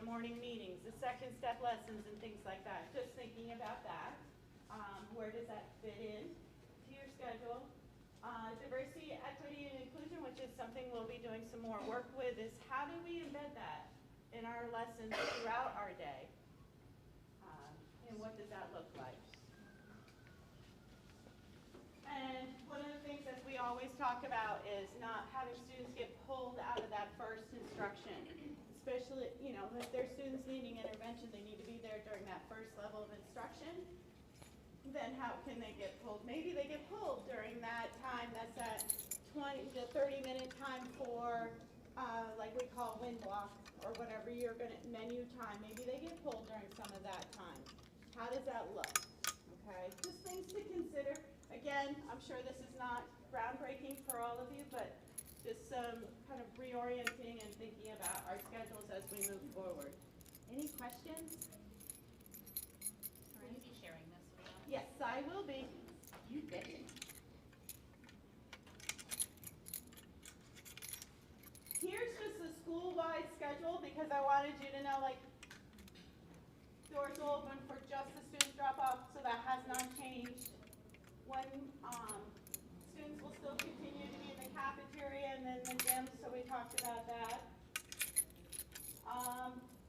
morning meetings, the second step lessons and things like that. Just thinking about that. Where does that fit in to your schedule? Diversity, equity, and inclusion, which is something we'll be doing some more work with, is how do we embed that in our lessons throughout our day? And what does that look like? And one of the things that we always talk about is not having students get pulled out of that first instruction. Especially, you know, if there's students needing intervention, they need to be there during that first level of instruction. Then how can they get pulled? Maybe they get pulled during that time. That's that 20 to 30 minute time for, like we call wind block or whatever you're going to, menu time. Maybe they get pulled during some of that time. How does that look? Okay, just things to consider. Again, I'm sure this is not groundbreaking for all of you, but just some kind of reorienting and thinking about our schedules as we move forward. Any questions? Will you be sharing this with us? Yes, I will be. You bet. Here's just the school-wide schedule because I wanted you to know, like, doors will open for just the student drop-off, so that has not changed. When students will still continue to be in the cafeteria and then the gym, so we talked about that.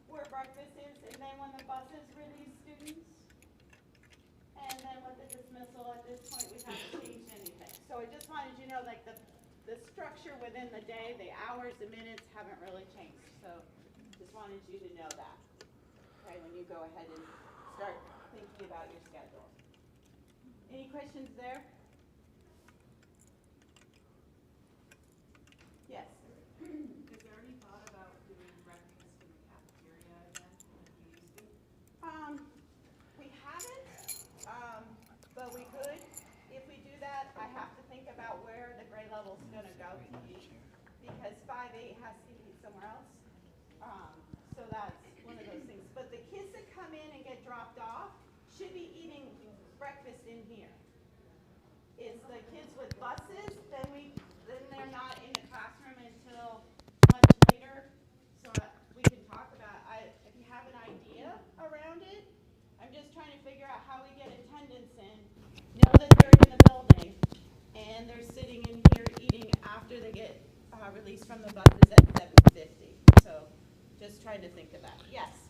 Where breakfast is, and then when the buses release students, and then with the dismissal at this point, we haven't changed anything. So I just wanted you to know, like, the structure within the day, the hours, the minutes haven't really changed. So just wanted you to know that, okay, when you go ahead and start thinking about your schedule. Any questions there? Yes. Is there any thought about doing breakfast in the cafeteria again, like you used to? We haven't, but we could. If we do that, I have to think about where the grade level's gonna go to eat, because 5-8 has to eat somewhere else. So that's one of those things. But the kids that come in and get dropped off should be eating breakfast in here. It's the kids with buses, then they're not in the classroom until much later. So we can talk about, if you have an idea around it, I'm just trying to figure out how we get attendance in, know that they're in the building, and they're sitting in here eating after they get released from the buses at 7:50. So just trying to think of that. Yes?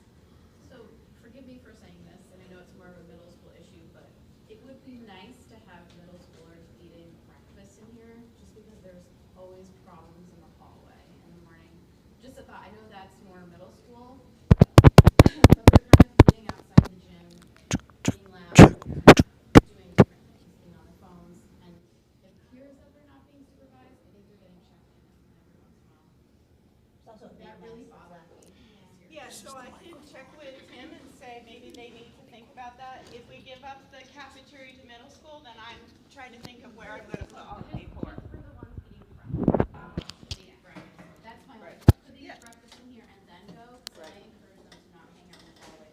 So forgive me for saying this, and I know it's more of a middle school issue, but it would be nice to have middle schoolers eating breakfast in here, just because there's always problems in the hallway in the morning. Just a thought, I know that's more middle school, but they're kind of eating outside the gym, being loud, doing different things, being on their phones, and it appears that they're not being supervised. I think they're getting checked in every once in a while. It's also a big That really mess as bothered well. me. Yeah, so I can check with Tim and say maybe they need to think about that. If we give up the cafeteria to middle school, then I'm trying to think of where I'm gonna put all the paperwork. For the ones eating breakfast. They eat breakfast. That's my Right. point. Could they Yeah. eat breakfast in here and then go? Because I encourage them to not hang out in the hallway.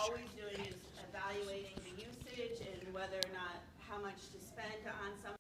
always doing is evaluating the usage and whether or not, how much to spend on some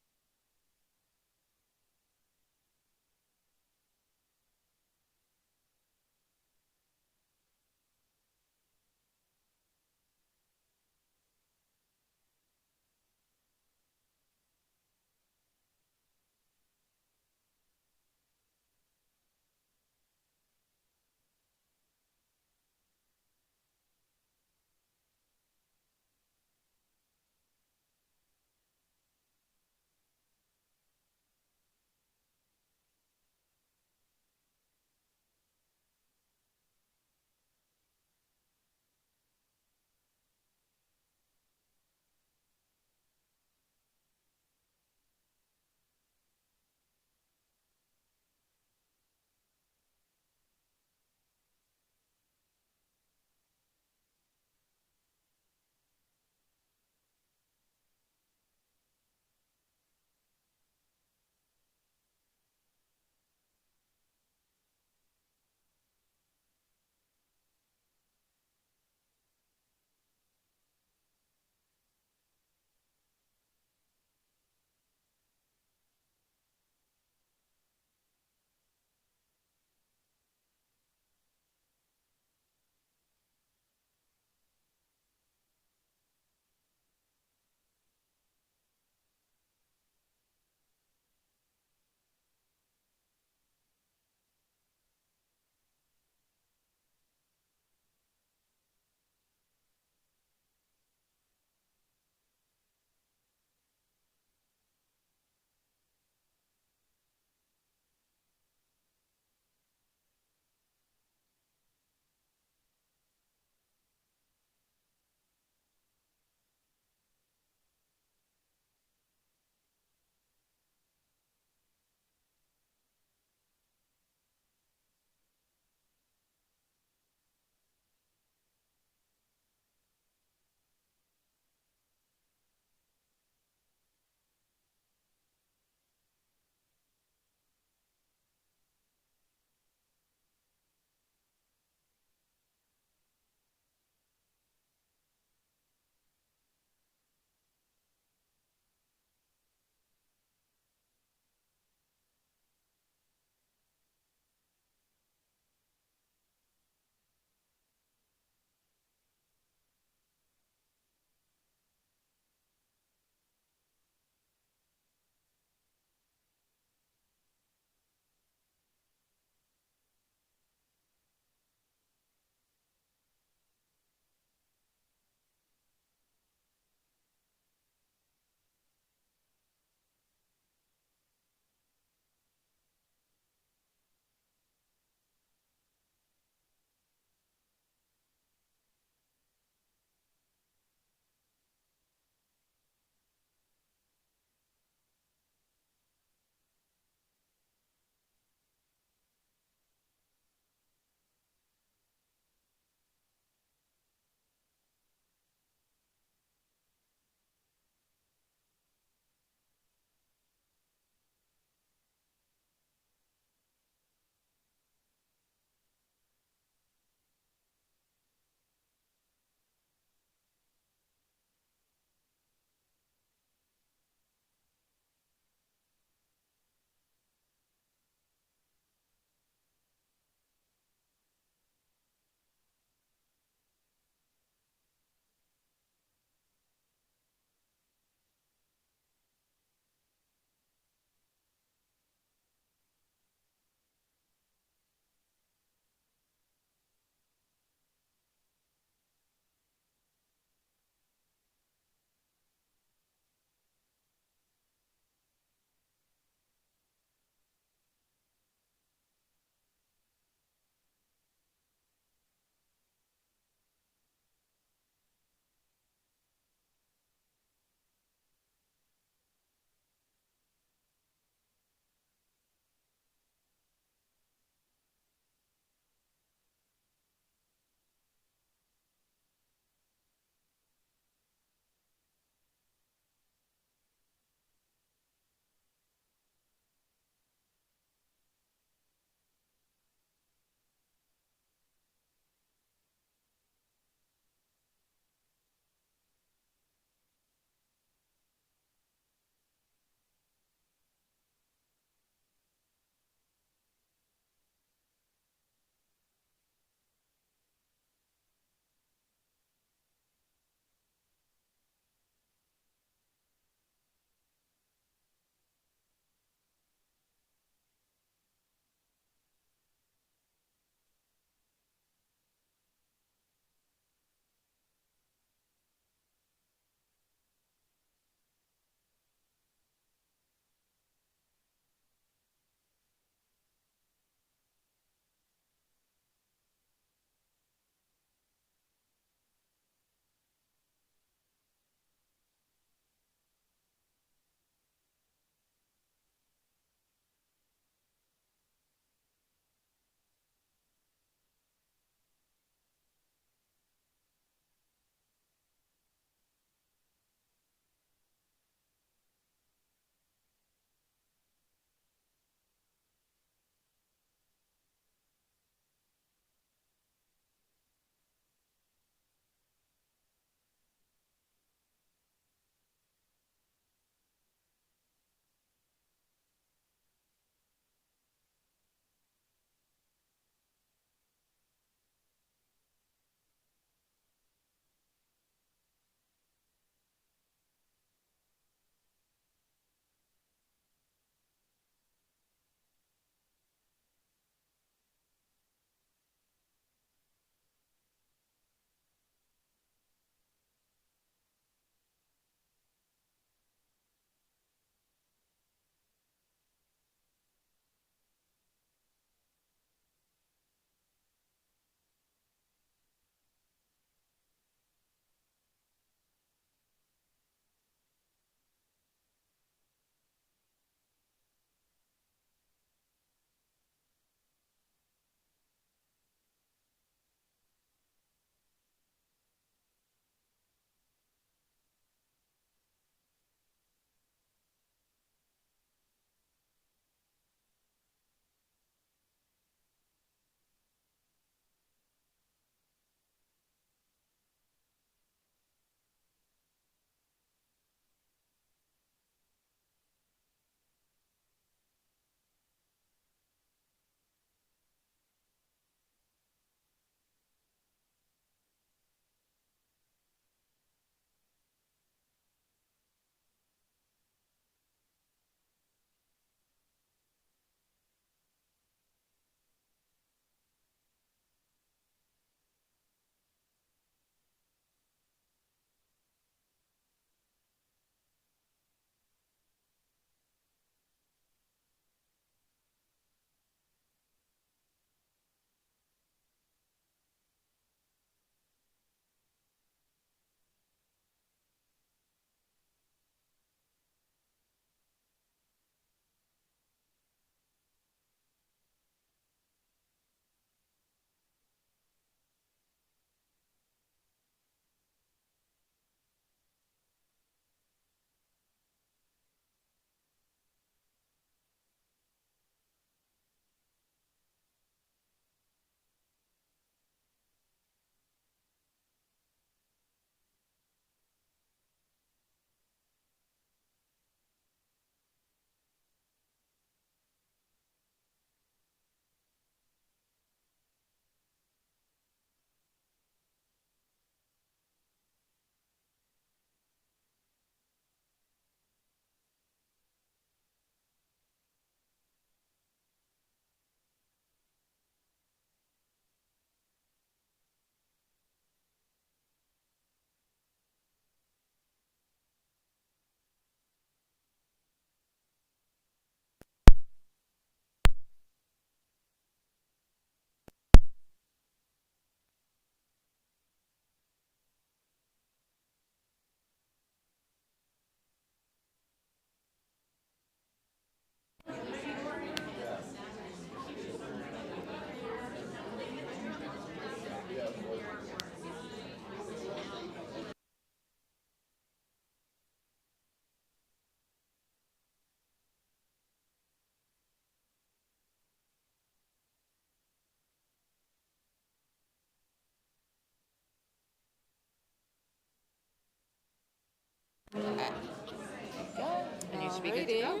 to be good to go.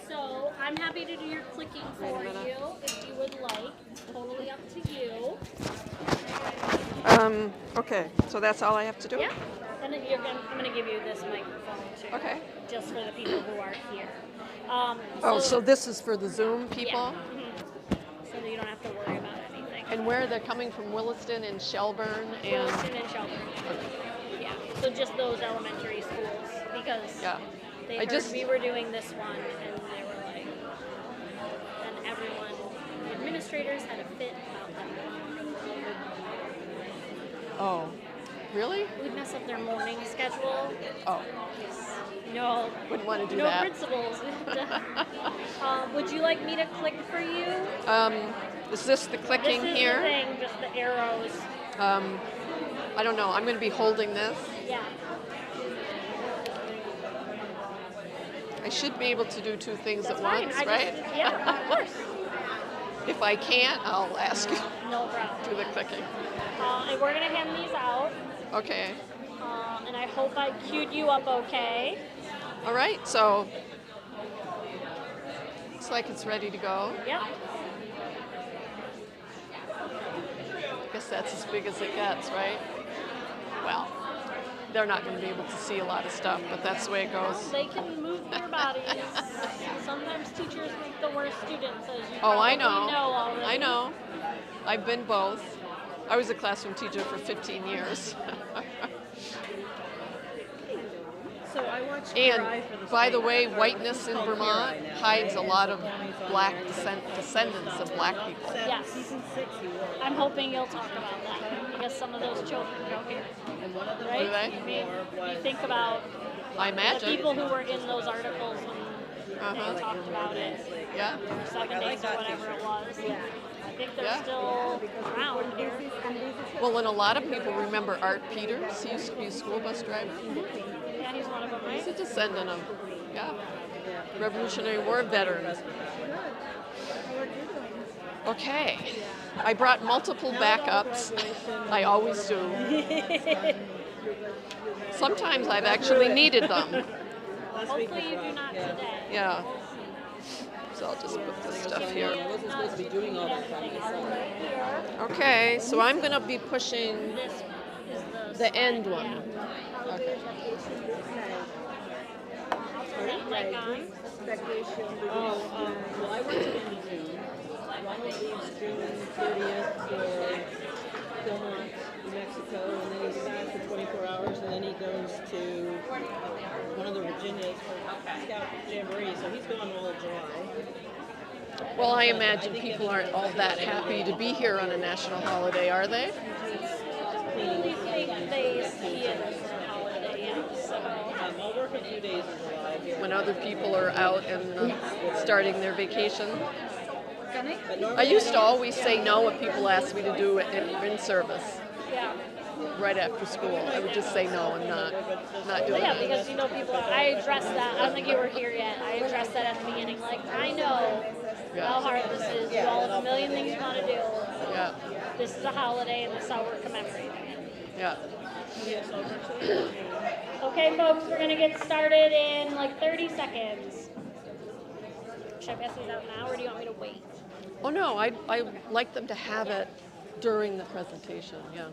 So I'm happy to do your clicking for you if you would like. Totally up to you. Okay, so that's all I have to do? Yeah. And then I'm going to give you this microphone too. Okay. Just for the people who are here. So this is for the Zoom people? Yeah. So that you don't have to worry about anything. And where they're coming from, Williston and Shelburne and... Williston and Shelburne. Yeah. So just those elementary schools because they heard we were doing this one and they were like, and everyone, the administrators had a fit about that. Oh, really? We'd mess up their morning schedule. Oh. No. Wouldn't want to do no that. No principals. Would you like me to click for you? Is this the clicking here? This is the thing, just the arrows. I don't know. I'm going to be holding this. Yeah. I should be able to do two things at once, right? Yeah, of course. If I can't, I'll ask you. No problem. Do the clicking. And we're going to hand these out. Okay. And I hope I queued you up okay. All right, so looks like it's ready to go. Yep. I guess that's as big as it gets, right? Well, they're not going to be able to see a lot of stuff, but that's the way it goes. They can move their bodies. Sometimes teachers make the worst students, as you I probably know. know already. I know. I've been both. I was a classroom teacher for 15 years. So I watched And by the way, whiteness in Vermont hides a lot of black descendants of black people. Yes. I'm hoping you'll talk about that because some of those children go here. Right? Do they? I mean, you think about I the imagine. people who were in those articles when they talked about it. Yeah. 7 days or whatever it was. I think they're still around here. Well, and a lot of people remember Art Peters. He used to be a school bus driver. Yeah, he's one of them, right? He's a descendant of, Revolutionary War veteran. Okay. I brought multiple backups. I always do. Sometimes I've actually needed them. Hopefully you do not today. Yeah. So I'll just put this stuff here. Okay, so I'm going to be pushing the end one. Okay. Well, I went to end of June. Ronald leaves June 30th for Philmont, New Mexico, and then he's back for 24 hours, and then he goes to one of the Virginias for Scout Jamboree, so he's gone all of July. Well, I imagine people aren't all that happy to be here on a national holiday, are they? They see it as a holiday, yeah. So. I'll work a few days in July here. When other people are out and starting their vacation. I used to always say no if people asked me to do it in service. Yeah. Right after school. I would just say no and not do it. Yeah, because people, I addressed that. I don't think you were here yet. I addressed that at the beginning. Like, I know how hard this is. You all have a million things you want to do. Yeah. This is a holiday and this is how we're commemorating it. Yeah. Okay, folks, we're going to get started in like 30 seconds. Should I pass these out now or do you want me to wait? Oh, no, I like them to have it during the presentation, yeah.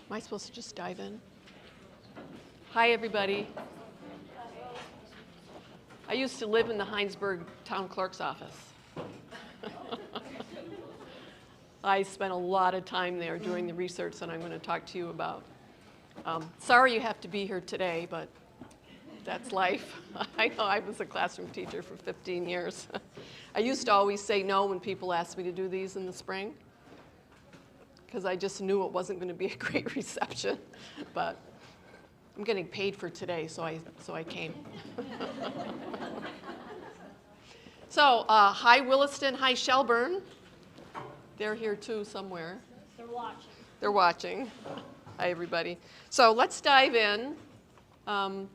Am I supposed to just dive in? Hi, everybody. I used to live in the Heinsberg town clerk's office. I spent a lot of time there doing the research that I'm going to talk to you about. Sorry you have to be here today, but That's life. I know, I was a classroom teacher for 15 years. I used to always say no when people asked me to do these in the spring, because I just knew it wasn't going to be a great reception. But I'm getting paid for today, so I came. So, hi Williston, hi Shelburne. They're here too somewhere. They're watching. They're watching. Hi everybody. So let's dive in. I'm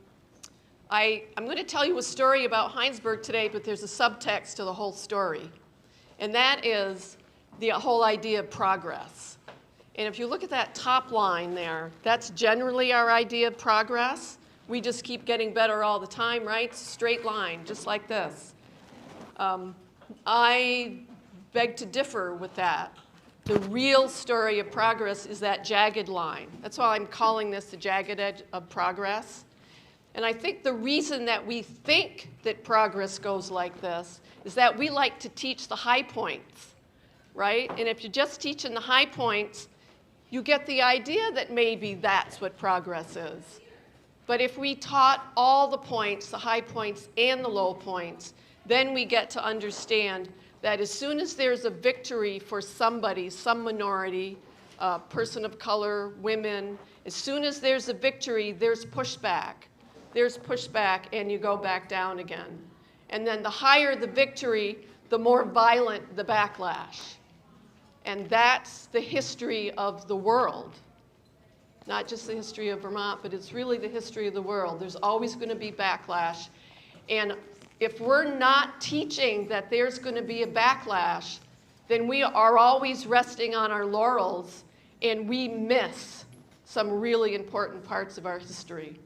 going to tell you a story about Heinsberg today, but there's a subtext to the whole story. And that is the whole idea of progress. And if you look at that top line there, that's generally our idea of progress. We just keep getting better all the time, right? Straight line, just like this. I beg to differ with that. The real story of progress is that jagged line. That's why I'm calling this the jagged edge of progress. And I think the reason that we think that progress goes like this is that we like to teach the high points, right? And if you're just teaching the high points, you get the idea that maybe that's what progress is. But if we taught all the points, the high points and the low points, then we get to understand that as soon as there's a victory for somebody, some minority, person of color, women, as soon as there's a victory, there's pushback. There's pushback, and you go back down again. And then the higher the victory, the more violent the backlash. And that's the history of the world. Not just the history of Vermont, but it's really the history of the world. There's always going to be backlash. And if we're not teaching that there's going to be a backlash, then we are always resting on our laurels, and we miss some really important parts of our history.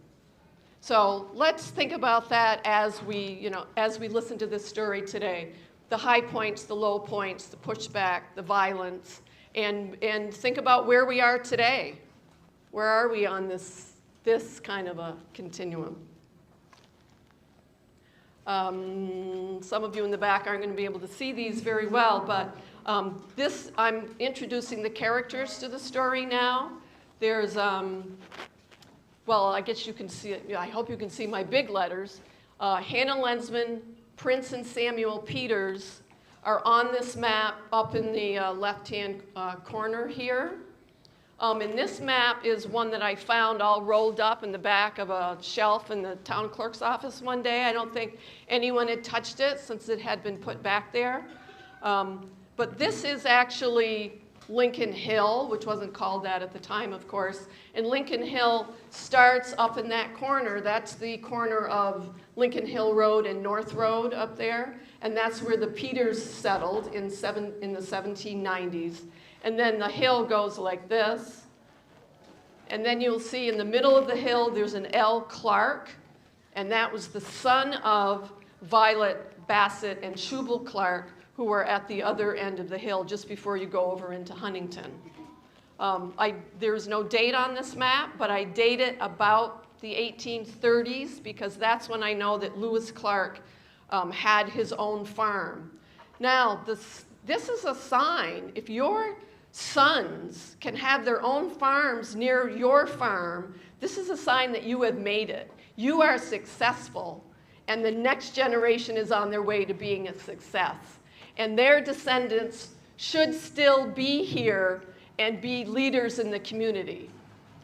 So let's think about that as we listen to this story today. The high points, the low points, the pushback, the violence, and think about where we are today. Where are we on this kind of a continuum? Some of you in the back aren't going to be able to see these very well, but I'm introducing the characters to the story now. There's, well, I guess you can see it. I hope you can see my big letters. Hannah Lensman, Prince, and Samuel Peters are on this map up in the left-hand corner here. And this map is one that I found all rolled up in the back of a shelf in the town clerk's office one day. I don't think anyone had touched it since it had been put back there. But this is actually Lincoln Hill, which wasn't called that at the time, of course. And Lincoln Hill starts up in that corner. That's the corner of Lincoln Hill Road and North Road up there. And that's where the Peters settled in the 1790s. And then the hill goes like this. And then you'll see in the middle of the hill, there's an L. Clark. And that was the son of Violet Bassett and Shubal Clark, who were at the other end of the hill just before you go over into Huntington. There's no date on this map, but I date it about the 1830s because that's when I know that Lewis Clark had his own farm. Now, this is a sign. If your sons can have their own farms near your farm, this is a sign that you have made it. You are successful, and the next generation is on their way to being a success. And their descendants should still be here and be leaders in the community.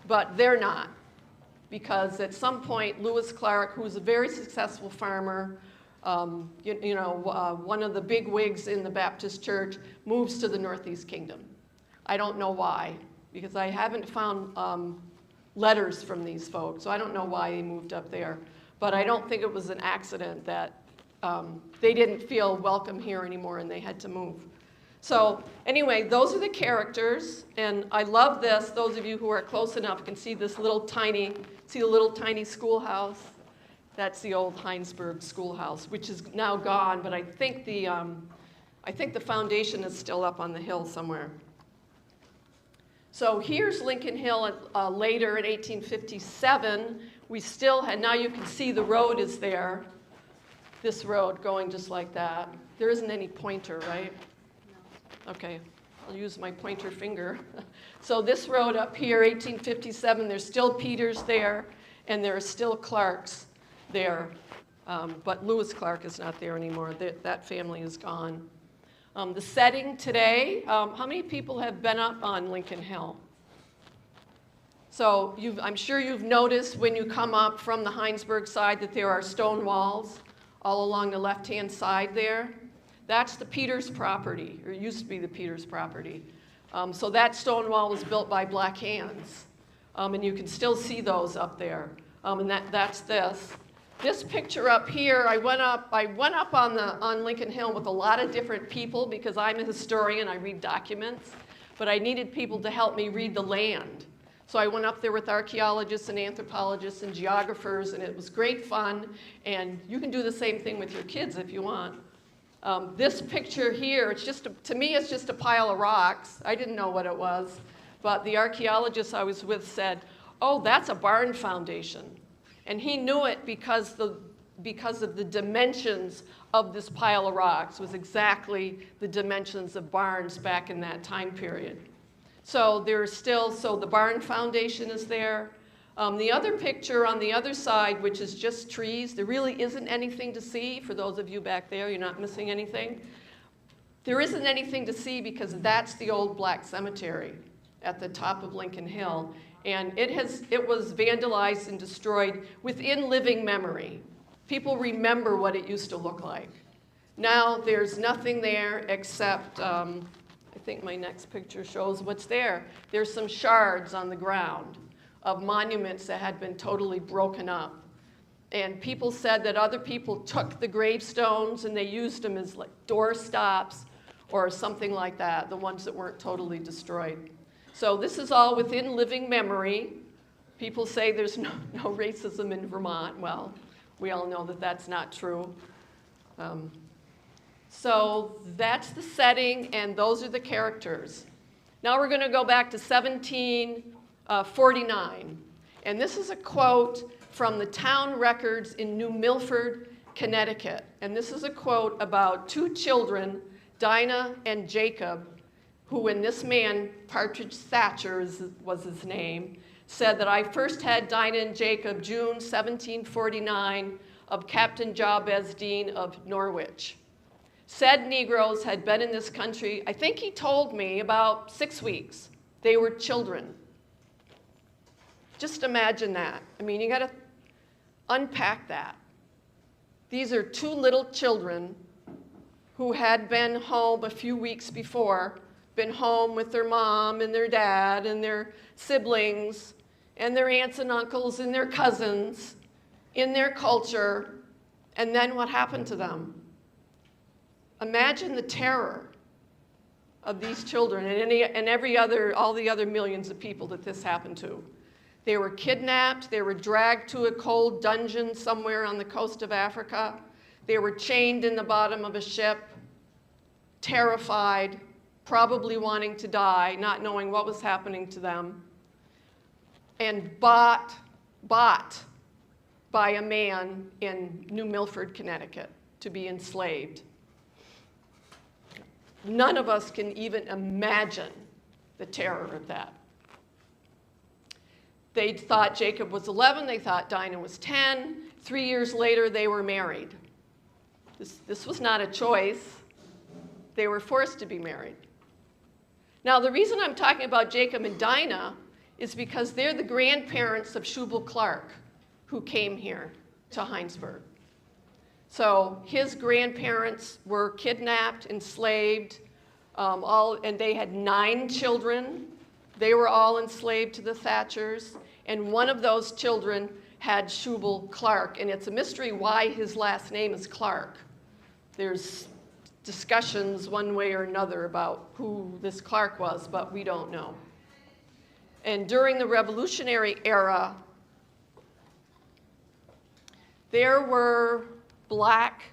But they're not, because at some point, Lewis Clark, who was a very successful farmer, one of the big wigs in the Baptist church, moves to the Northeast Kingdom. I don't know why, because I haven't found letters from these folks, so I don't know why they moved up there. But I don't think it was an accident that they didn't feel welcome here anymore and they had to move. So anyway, those are the characters, and I love this. Those of you who are close enough can see this little tiny schoolhouse. That's the old Heinsberg schoolhouse, which is now gone, but I think the foundation is still up on the hill somewhere. So here's Lincoln Hill later in 1857. We still had, now you can see the road is there. This road going just like that. There isn't any pointer, right? No. Okay, I'll use my pointer finger. So this road up here, 1857, there's still Peters there, and there are still Clarks. there. But Lewis Clark is not there anymore. That family is gone. The setting today, how many people have been up on Lincoln Hill? So I'm sure you've noticed when you come up from the Heinsberg side that there are stone walls all along the left-hand side there. That's the Peters property, or it used to be the Peters property. So that stone wall was built by Black Hands. And you can still see those up there. And that's this. This picture up here, I went up on Lincoln Hill with a lot of different people because I'm a historian, I read documents, but I needed people to help me read the land. So I went up there with archaeologists and anthropologists and geographers, and it was great fun. And you can do the same thing with your kids if you want. This picture here, to me, it's just a pile of rocks. I didn't know what it was, but the archaeologist I was with said, "Oh, that's a barn foundation." And he knew it because of the dimensions of this pile of rocks. It was exactly the dimensions of barns back in that time period. So the barn foundation is there. The other picture on the other side, which is just trees, there really isn't anything to see. For those of you back there, you're not missing anything. There isn't anything to see because that's the old black cemetery at the top of Lincoln Hill. And it was vandalized and destroyed within living memory. People remember what it used to look like. Now there's nothing there except, I think my next picture shows what's there. There's some shards on the ground of monuments that had been totally broken up. And people said that other people took the gravestones and they used them as like door stops or something like that, the ones that weren't totally destroyed. So this is all within living memory. People say there's no racism in Vermont. Well, we all know that that's not true. So that's the setting, and those are the characters. Now we're going to go back to 1749. And this is a quote from the town records in New Milford, Connecticut. And this is a quote about two children, Dinah and Jacob, who, when this man, Partridge Thatcher was his name, said that I first had Dinah and Jacob June 1749 of Captain Jabez Dean of Norwich. Said Negroes had been in this country, I think he told me, about 6 weeks. They were children. Just imagine that. I mean, you got to unpack that. These are two little children who had been home a few weeks before, been home with their mom and their dad and their siblings and their aunts and uncles and their cousins in their culture, and then what happened to them? Imagine the terror of these children and all the other millions of people that this happened to. They were kidnapped, they were dragged to a cold dungeon somewhere on the coast of Africa. They were chained in the bottom of a ship, terrified, probably wanting to die, not knowing what was happening to them, and bought by a man in New Milford, Connecticut, to be enslaved. None of us can even imagine the terror of that. They thought Jacob was 11, they thought Dinah was 10. 3 years later, they were married. This was not a choice. They were forced to be married. Now, the reason I'm talking about Jacob and Dinah is because they're the grandparents of Shubal Clark, who came here to Heinsberg. So his grandparents were kidnapped, enslaved, and they had 9 children. They were all enslaved to the Thatchers, and one of those children had Shubal Clark, and it's a mystery why his last name is Clark. There's discussions one way or another about who this Clark was, but we don't know. And during the Revolutionary era, there were black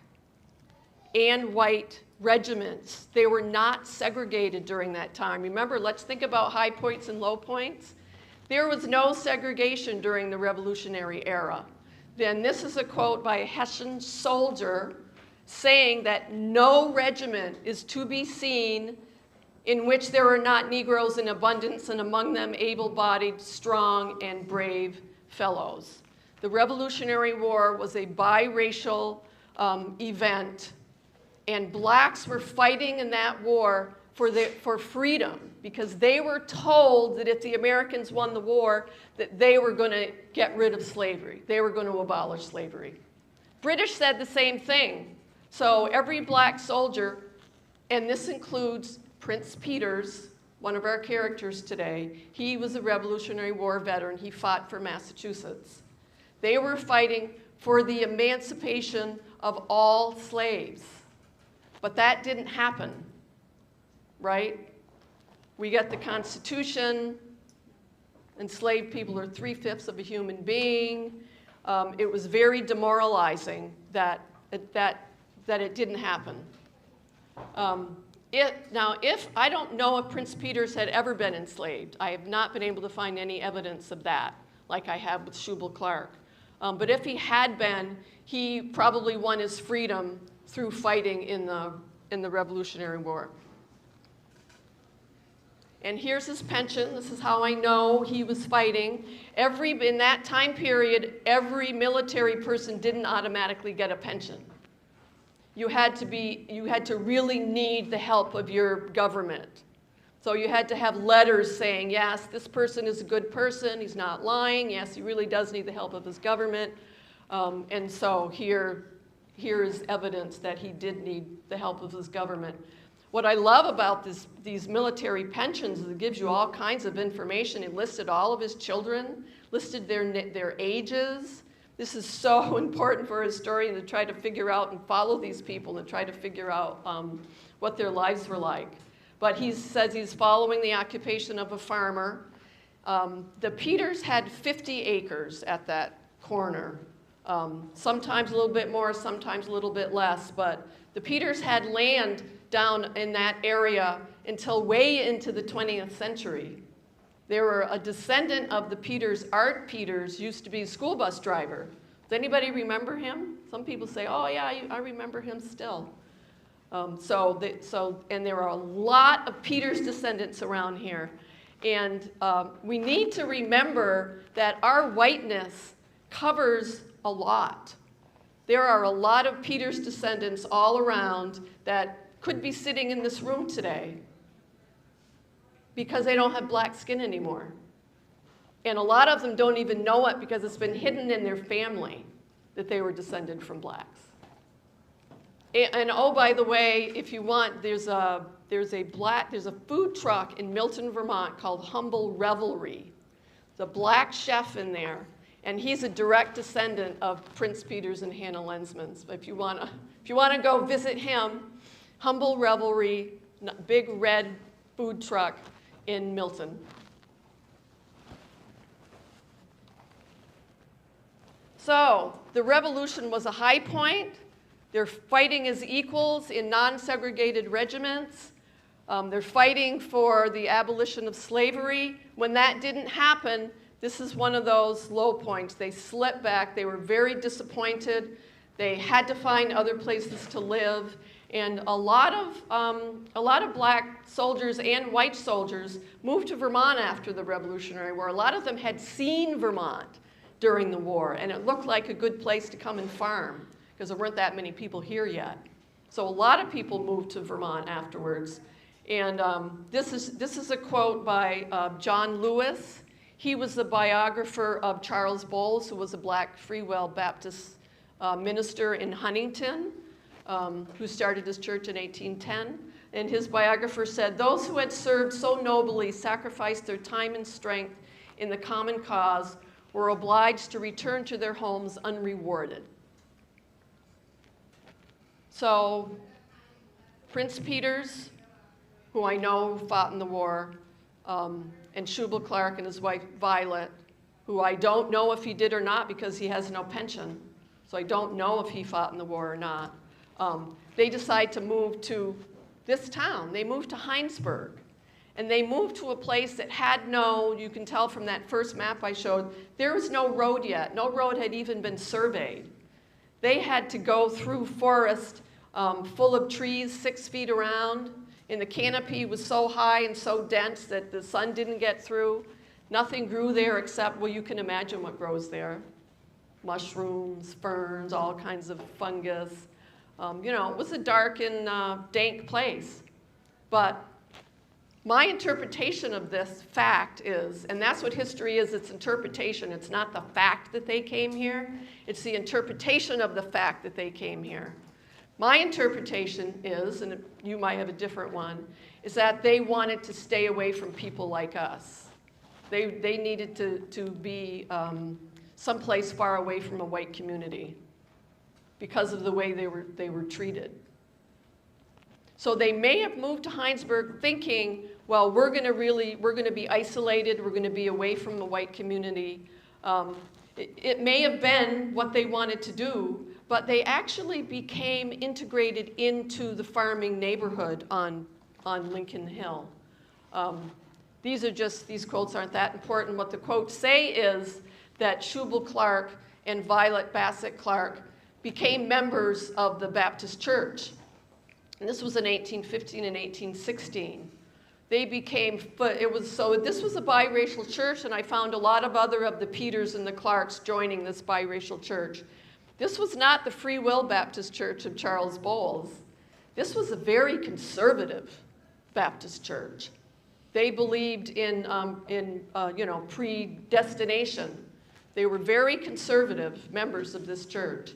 and white regiments. They were not segregated during that time. Remember, let's think about high points and low points. There was no segregation during the Revolutionary era. Then this is a quote by a Hessian soldier saying that no regiment is to be seen in which there are not Negroes in abundance, and among them able-bodied, strong, and brave fellows. The Revolutionary War was a biracial event, and blacks were fighting in that war for freedom, because they were told that if the Americans won the war, that they were going to get rid of slavery. They were going to abolish slavery. British said the same thing. So every black soldier, and this includes Prince Peters, one of our characters today, he was a Revolutionary War veteran. He fought for Massachusetts. They were fighting for the emancipation of all slaves. But that didn't happen, right? We get the Constitution. Enslaved people are 3/5 of a human being. It was very demoralizing that it didn't happen. Now, I don't know if Prince Peters had ever been enslaved. I have not been able to find any evidence of that, like I have with Shubal Clark. But if he had been, he probably won his freedom through fighting in the Revolutionary War. And here's his pension. This is how I know he was fighting. In that time period, every military person didn't automatically get a pension. You had to really need the help of your government. So you had to have letters saying, yes, this person is a good person, he's not lying, yes, he really does need the help of his government. And so here is evidence that he did need the help of his government. What I love about these military pensions is it gives you all kinds of information. It listed all of his children, listed their ages. This is so important for a historian to try to figure out and follow these people and try to figure out what their lives were like. But he says he's following the occupation of a farmer. The Peters had 50 acres at that corner. Sometimes a little bit more, sometimes a little bit less. But the Peters had land down in that area until way into the 20th century. They were a descendant of the Peters. Art Peters used to be a school bus driver. Does anybody remember him? Some people say, oh yeah, I remember him still. And there are a lot of Peters descendants around here. And we need to remember that our whiteness covers a lot. There are a lot of Peters descendants all around that could be sitting in this room today because they don't have black skin anymore. And a lot of them don't even know it because it's been hidden in their family that they were descended from blacks. And oh, by the way, if you want, there's a food truck in Milton, Vermont called Humble Revelry. There's a black chef in there, and he's a direct descendant of Prince Peters and Hannah Lensman's. But if you want to go visit him, Humble Revelry, big red food truck in Milton. So the revolution was a high point. They're fighting as equals in non-segregated regiments. They're fighting for the abolition of slavery. When that didn't happen, this is one of those low points. They slipped back. They were very disappointed. They had to find other places to live. And a lot of black soldiers and white soldiers moved to Vermont after the Revolutionary War. A lot of them had seen Vermont during the war, and it looked like a good place to come and farm because there weren't that many people here yet. So a lot of people moved to Vermont afterwards. And this is a quote by John Lewis. He was the biographer of Charles Bowles, who was a black Free Will Baptist minister in Huntington, who started his church in 1810. And his biographer said, "Those who had served so nobly sacrificed their time and strength in the common cause were obliged to return to their homes unrewarded." So Prince Peters, who I know fought in the war, and Shubal Clark and his wife Violet, who I don't know if he did or not because he has no pension. So I don't know if he fought in the war or not. They decide to move to this town. They moved to Heinsberg. And they moved to a place that had no, you can tell from that first map I showed, there was no road yet. No road had even been surveyed. They had to go through forest full of trees 6 feet around, and the canopy was so high and so dense that the sun didn't get through. Nothing grew there except, well, you can imagine what grows there. mushrooms, ferns, all kinds of fungus. You know, it was a dark and dank place. But my interpretation of this fact is, and that's what history is, it's interpretation. It's not the fact that they came here. It's the interpretation of the fact that they came here. My interpretation is, and you might have a different one, is that they wanted to stay away from people like us. They needed to be someplace far away from a white community because of the way they were treated. So they may have moved to Heinsberg thinking, well, we're going to be isolated, we're going to be away from the white community. It may have been what they wanted to do, but they actually became integrated into the farming neighborhood on Lincoln Hill. These quotes aren't that important. What the quotes say is that Shubal Clark and Violet Bassett Clark became members of the Baptist Church. And this was in 1815 and 1816. They became, this was a biracial church, and I found a lot of other of the Peters and the Clarks joining this biracial church. This was not the Free Will Baptist Church of Charles Bowles. This was a very conservative Baptist church. They believed in predestination. They were very conservative members of this church.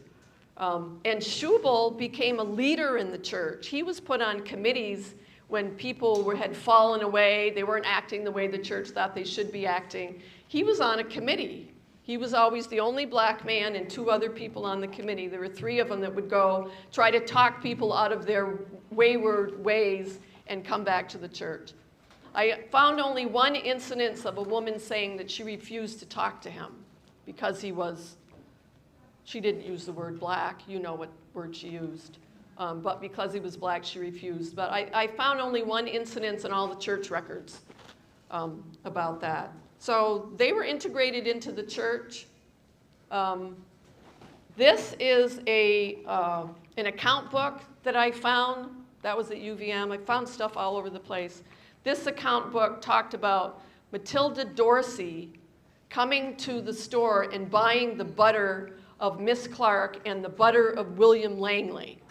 And Shubal became a leader in the church. He was put on committees when people had fallen away. They weren't acting the way the church thought they should be acting. He was on a committee. He was always the only black man and 2 other people on the committee. There were 3 of them that would go try to talk people out of their wayward ways and come back to the church. I found only one incidence of a woman saying that she refused to talk to him because she didn't use the word black. You know what word she used. But because he was black, she refused. But I found only one incidence in all the church records about that. So they were integrated into the church. This is an account book that I found. That was at UVM. I found stuff all over the place. This account book talked about Matilda Dorsey coming to the store and buying the butter of Miss Clark and the butter of William Langley.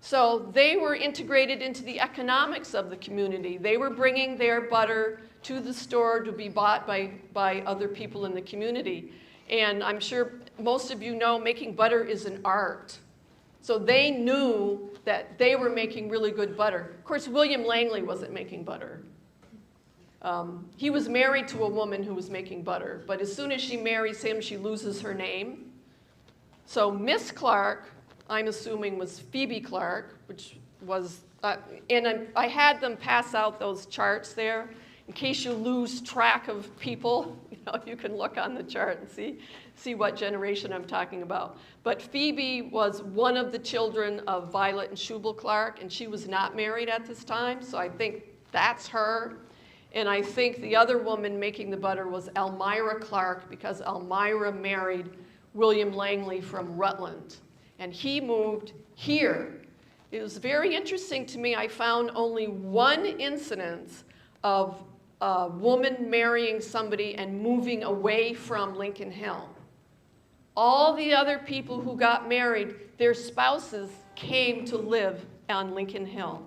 So they were integrated into the economics of the community. They were bringing their butter to the store to be bought by other people in the community. And I'm sure most of you know making butter is an art. So they knew that they were making really good butter. Of course, William Langley wasn't making butter. He was married to a woman who was making butter, but as soon as she marries him, she loses her name. So Miss Clark, I'm assuming, was Phoebe Clark, which was, and I had them pass out those charts there. In case you lose track of people, you can look on the chart and see what generation I'm talking about. But Phoebe was one of the children of Violet and Shubal Clark, and she was not married at this time, so I think that's her. And I think the other woman making the butter was Elmira Clark, because Elmira married William Langley from Rutland, and he moved here. It was very interesting to me. I found only one incidence of a woman marrying somebody and moving away from Lincoln Hill. All the other people who got married, their spouses came to live on Lincoln Hill.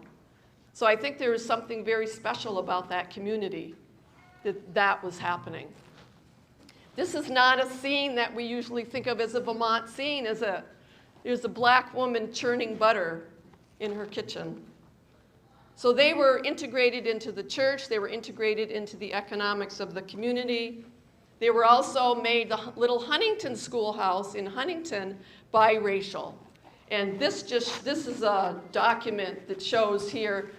So I think there was something very special about that community, that was happening. This is not a scene that we usually think of as a Vermont scene. There's a black woman churning butter in her kitchen. So they were integrated into the church. They were integrated into the economics of the community. They were also made the little Huntington schoolhouse in Huntington biracial. And this is a document that shows here.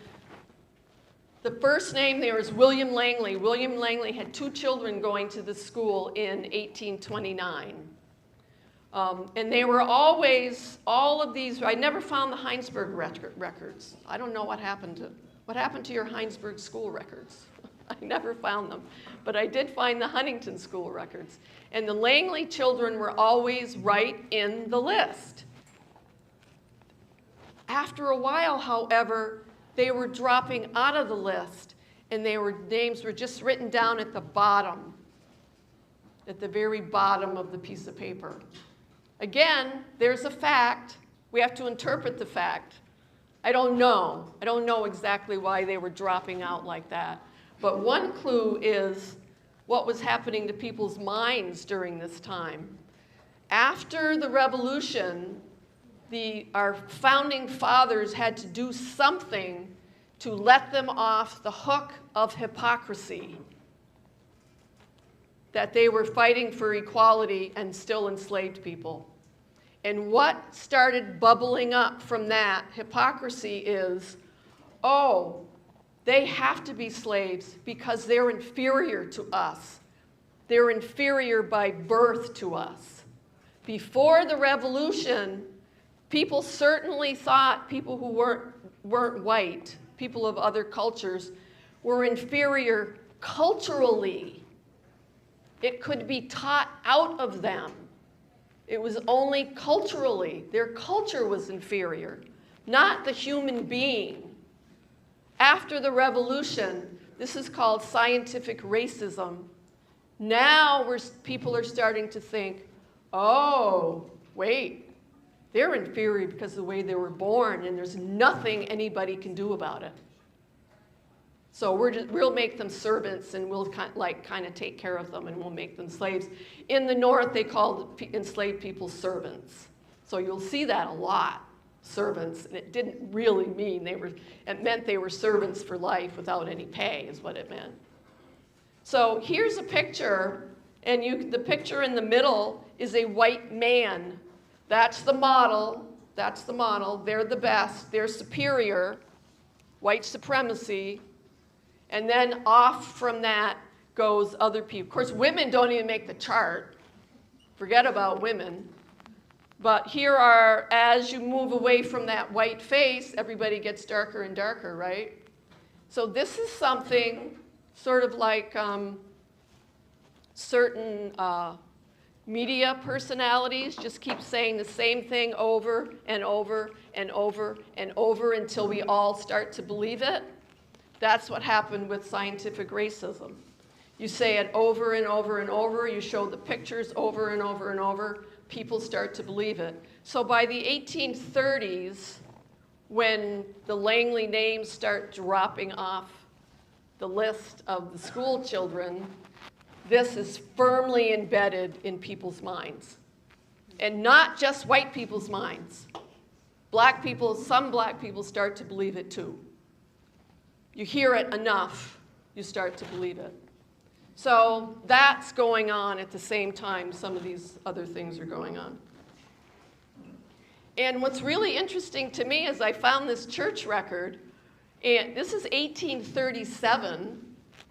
The first name there is William Langley. William Langley had 2 children going to the school in 1829. And they were always, all of these, I never found the Heinsberg records. I don't know what happened to your Heinsberg school records. I never found them. But I did find the Huntington school records. And the Langley children were always right in the list. After a while, however, they were dropping out of the list, and names were just written down at the bottom, at the very bottom of the piece of paper. Again, there's a fact. We have to interpret the fact. I don't know. I don't know exactly why they were dropping out like that. But one clue is what was happening to people's minds during this time. After the revolution, our founding fathers had to do something to let them off the hook of hypocrisy, that they were fighting for equality and still enslaved people. And what started bubbling up from that hypocrisy is, oh, they have to be slaves because they're inferior to us. They're inferior by birth to us. Before the revolution, people certainly thought people who weren't white, people of other cultures, were inferior culturally. It could be taught out of them. It was only culturally. Their culture was inferior, not the human being. After the revolution, this is called scientific racism. Now people are starting to think, oh, wait, they're inferior because of the way they were born, and there's nothing anybody can do about it. So we'll make them servants, and we'll kind of take care of them, and we'll make them slaves. In the North, they called enslaved people servants. So you'll see that a lot, servants. And it didn't really mean it meant they were servants for life without any pay is what it meant. So here's a picture, and the picture in the middle is a white man. That's the model. That's the model. They're the best. They're superior. White supremacy. And then off from that goes other people. Of course, women don't even make the chart. Forget about women. But here are, as you move away from that white face, everybody gets darker and darker, right? So this is something sort of like certain media personalities just keep saying the same thing over and over and over and over until we all start to believe it. That's what happened with scientific racism. You say it over and over and over, you show the pictures over and over and over, people start to believe it. So by the 1830s, when the Langley names start dropping off the list of the school children, this is firmly embedded in people's minds. And not just white people's minds. Black people, some black people start to believe it too. You hear it enough, you start to believe it. So that's going on at the same time some of these other things are going on. And what's really interesting to me is I found this church record, and this is 1837.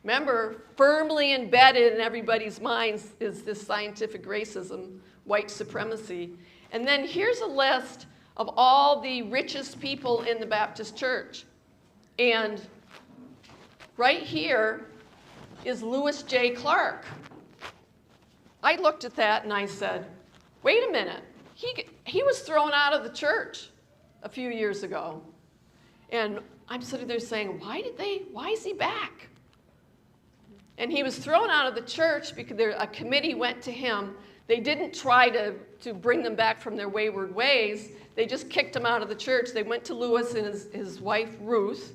Remember, firmly embedded in everybody's minds is this scientific racism, white supremacy. And then here's a list of all the richest people in the Baptist church. And right here is Lewis J. Clark. I looked at that and I said, wait a minute. He was thrown out of the church a few years ago. And I'm sitting there saying, why is he back? And he was thrown out of the church because a committee went to him. They didn't try to bring them back from their wayward ways. They just kicked him out of the church. They went to Lewis and his wife, Ruth,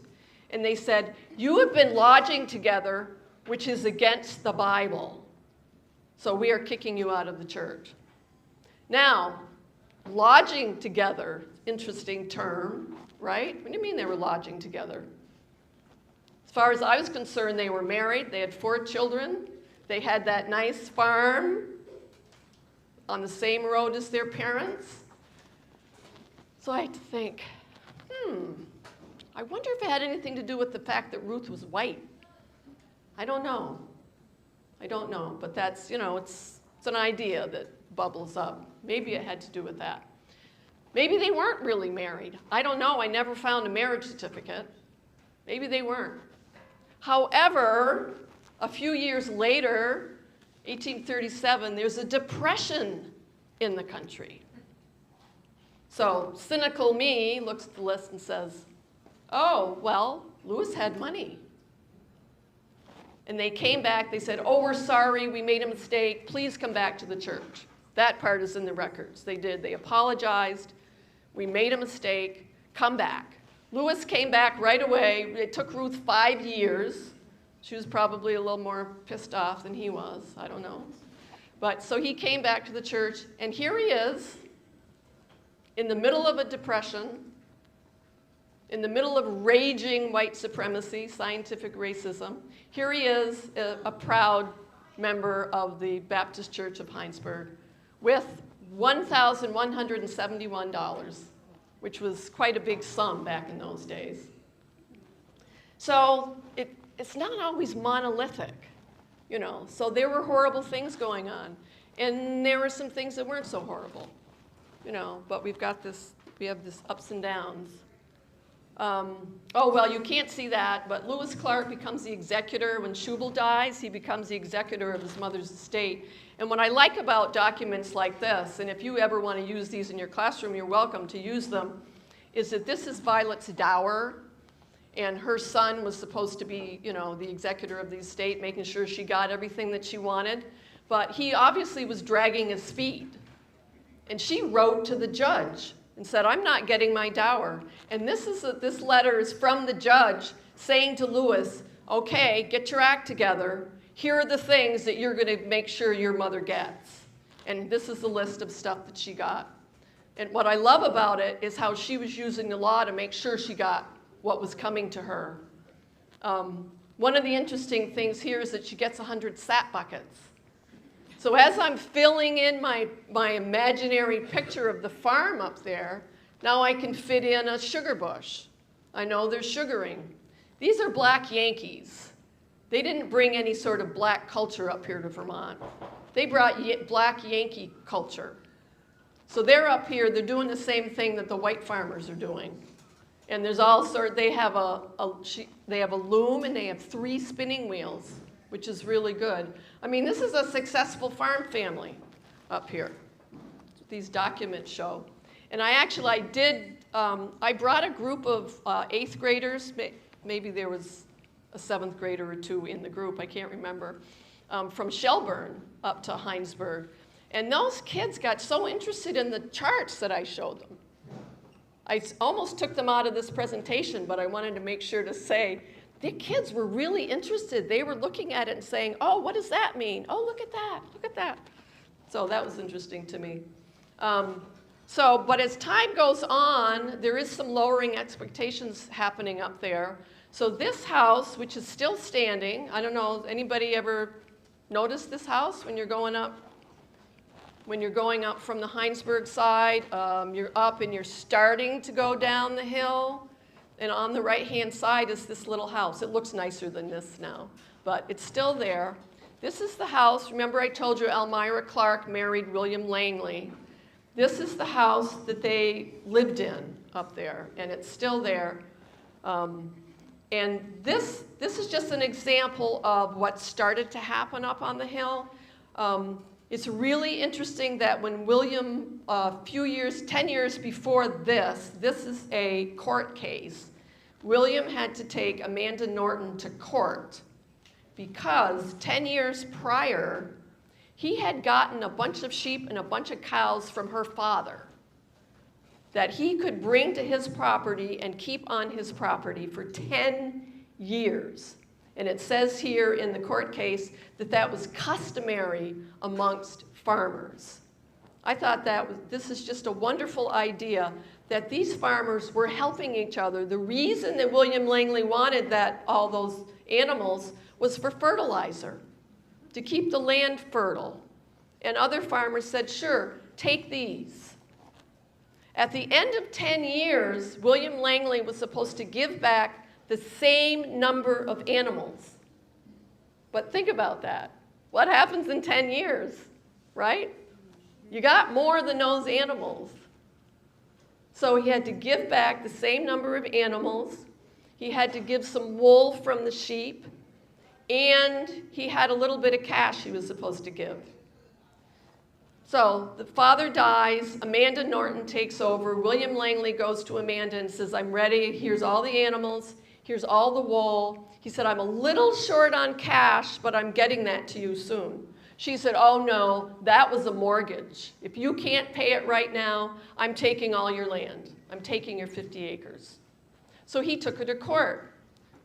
and they said, you have been lodging together, which is against the Bible. So we are kicking you out of the church. Now, lodging together, interesting term, right? What do you mean they were lodging together? As far as I was concerned, they were married. They had 4 children. They had that nice farm on the same road as their parents. So I had to think, I wonder if it had anything to do with the fact that Ruth was white. I don't know. I don't know. But that's, it's an idea that bubbles up. Maybe it had to do with that. Maybe they weren't really married. I don't know. I never found a marriage certificate. Maybe they weren't. However, a few years later, 1837, there's a depression in the country. So cynical me looks at the list and says, oh, well, Lewis had money. And they came back, they said, oh, we're sorry, we made a mistake, please come back to the church. That part is in the records. They did. They apologized. We made a mistake. Come back. Lewis came back right away. It took Ruth 5 years. She was probably a little more pissed off than he was. I don't know. But so he came back to the church, and here he is in the middle of a depression, in the middle of raging white supremacy, scientific racism. Here he is, a proud member of the Baptist Church of Heinsberg with $1,171, which was quite a big sum back in those days. So it's not always monolithic, you know. So there were horrible things going on, and there were some things that weren't so horrible, you know. But we have this ups and downs. Oh, well, you can't see that, but Lewis Clark becomes the executor. When Schubel dies, he becomes the executor of his mother's estate. And what I like about documents like this, and if you ever want to use these in your classroom, you're welcome to use them, is that this is Violet's dower, and her son was supposed to be, you know, the executor of the estate, making sure she got everything that she wanted. But he obviously was dragging his feet. And she wrote to the judge and said, I'm not getting my dower. And this letter is from the judge saying to Lewis, okay, get your act together. Here are the things that you're going to make sure your mother gets. And this is the list of stuff that she got. And what I love about it is how she was using the law to make sure she got what was coming to her. One of the interesting things here is that she gets 100 sap buckets. So as I'm filling in my imaginary picture of the farm up there, now I can fit in a sugar bush. I know they're sugaring. These are black Yankees. They didn't bring any sort of black culture up here to Vermont. They brought black Yankee culture. So they're up here, they're doing the same thing that the white farmers are doing. And there's all sorts, they have a loom and they have 3 spinning wheels, which is really good. I mean, this is a successful farm family up here. These documents show. And I brought a group of 8th graders, maybe there was a 7th grader or 2 in the group, I can't remember, from Shelburne up to Heinsberg. And those kids got so interested in the charts that I showed them. I almost took them out of this presentation, but I wanted to make sure to say, the kids were really interested. They were looking at it and saying, oh, what does that mean? Oh, look at that, look at that. So that was interesting to me. But as time goes on, there is some lowering expectations happening up there. So this house, which is still standing, I don't know, anybody ever noticed this house when you're going up? When you're going up from the Heinsberg side, you're up and you're starting to go down the hill. And on the right-hand side is this little house. It looks nicer than this now, but it's still there. This is the house. Remember I told you Elmira Clark married William Langley. This is the house that they lived in up there, and it's still there. And this is just an example of what started to happen up on the hill. It's really interesting that when William, 10 years before this is a court case. William had to take Amanda Norton to court because 10 years prior, he had gotten a bunch of sheep and a bunch of cows from her father that he could bring to his property and keep on his property for 10 years. And it says here in the court case that that was customary amongst farmers. I thought this is just a wonderful idea that these farmers were helping each other. The reason that William Langley wanted all those animals was for fertilizer, to keep the land fertile. And other farmers said, sure, take these. At the end of 10 years, William Langley was supposed to give back the same number of animals. But think about that. What happens in 10 years, right? You got more than those animals. So he had to give back the same number of animals. He had to give some wool from the sheep. And he had a little bit of cash he was supposed to give. So the father dies. Amanda Norton takes over. William Langley goes to Amanda and says, I'm ready. Here's all the animals. Here's all the wool. He said, I'm a little short on cash, but I'm getting that to you soon. She said, oh no, that was a mortgage. If you can't pay it right now, I'm taking all your land. I'm taking your 50 acres. So he took her to court.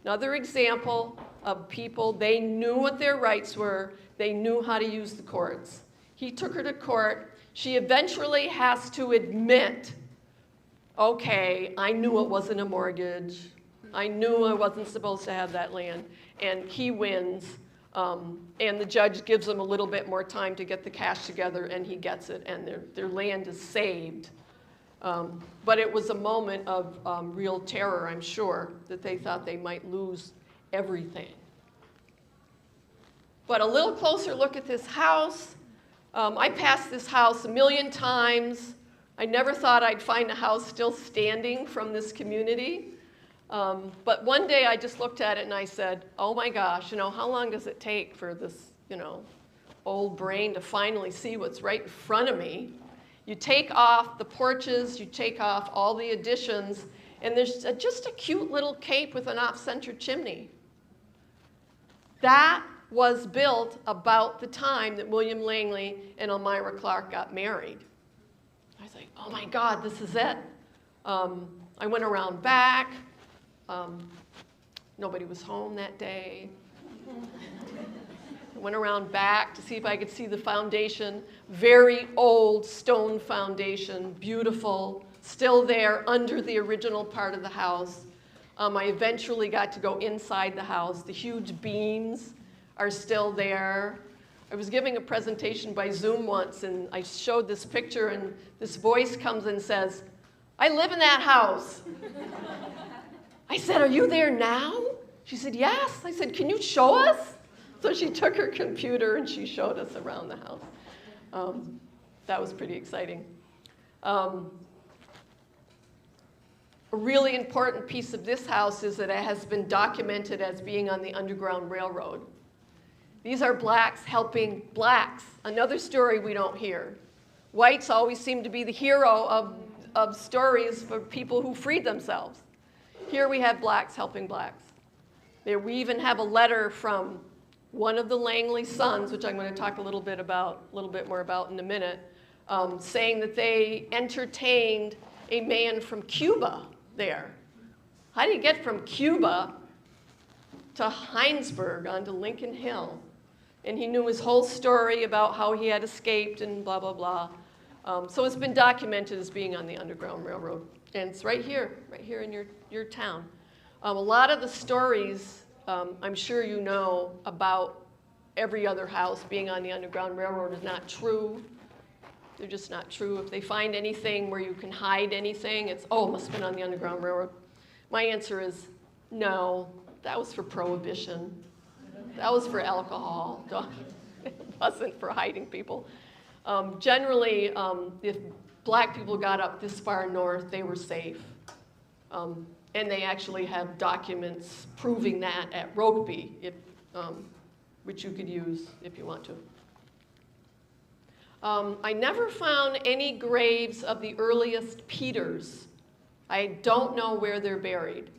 Another example of people, they knew what their rights were. They knew how to use the courts. He took her to court. She eventually has to admit, okay, I knew it wasn't a mortgage. I knew I wasn't supposed to have that land. And he wins. And the judge gives him a little bit more time to get the cash together, and he gets it, and their land is saved. But it was a moment of real terror, I'm sure, that they thought they might lose everything. But a little closer look at this house. I passed this house a million times. I never thought I'd find a house still standing from this community. But one day I just looked at it and I said, oh my gosh, how long does it take for this, old brain to finally see what's right in front of me? You take off the porches, you take off all the additions, and there's just a cute little cape with an off-center chimney. That was built about the time that William Langley and Elmira Clark got married. I was like, oh my God, this is it. I went around back. Nobody was home that day. I went around back to see if I could see the foundation. Very old stone foundation, beautiful, still there under the original part of the house. I eventually got to go inside the house. The huge beams are still there. I was giving a presentation by Zoom once, and I showed this picture, and this voice comes and says, I live in that house. I said, are you there now? She said, yes. I said, can you show us? So she took her computer and she showed us around the house. That was pretty exciting. A really important piece of this house is that it has been documented as being on the Underground Railroad. These are blacks helping blacks. Another story we don't hear. Whites always seem to be the hero of stories for people who freed themselves. Here we have blacks helping blacks. We even have a letter from one of the Langley sons, which I'm going to talk a little bit more about in a minute, saying that they entertained a man from Cuba there. How do you get from Cuba to Heinsberg onto Lincoln Hill? And he knew his whole story about how he had escaped and blah, blah, blah. So it's been documented as being on the Underground Railroad. And it's right here in your town. A lot of the stories, I'm sure you know, about every other house being on the Underground Railroad is not true. They're just not true. If they find anything where you can hide anything, it's, oh, it must have been on the Underground Railroad. My answer is no, that was for prohibition. That was for alcohol. It wasn't for hiding people. Generally, if black people got up this far north, they were safe. And they actually have documents proving that at Rokeby, which you could use if you want to. I never found any graves of the earliest Peters. I don't know where they're buried.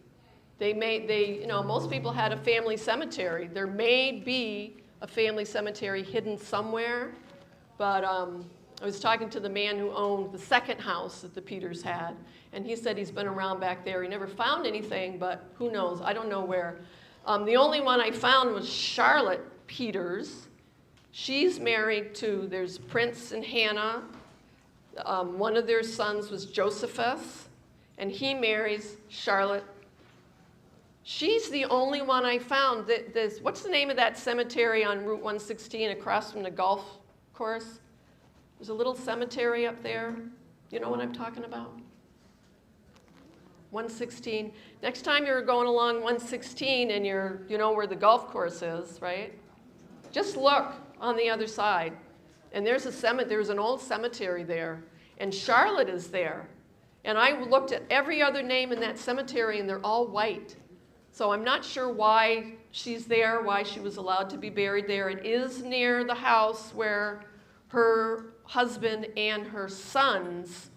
Most people had a family cemetery. There may be a family cemetery hidden somewhere, but I was talking to the man who owned the second house that the Peters had, and he said he's been around back there. He never found anything, but who knows? I don't know where. The only one I found was Charlotte Peters. She's married to, there's Prince and Hannah. One of their sons was Josephus, and he marries Charlotte. She's the only one I found. What's the name of that cemetery on Route 116 across from the golf course? There's a little cemetery up there. You know what I'm talking about? 116. Next time you're going along 116 and you know where the golf course is, right? Just look on the other side. And there's an old cemetery there. And Charlotte is there. And I looked at every other name in that cemetery, and they're all white. So I'm not sure why she's there, why she was allowed to be buried there. It is near the house where her husband and her sons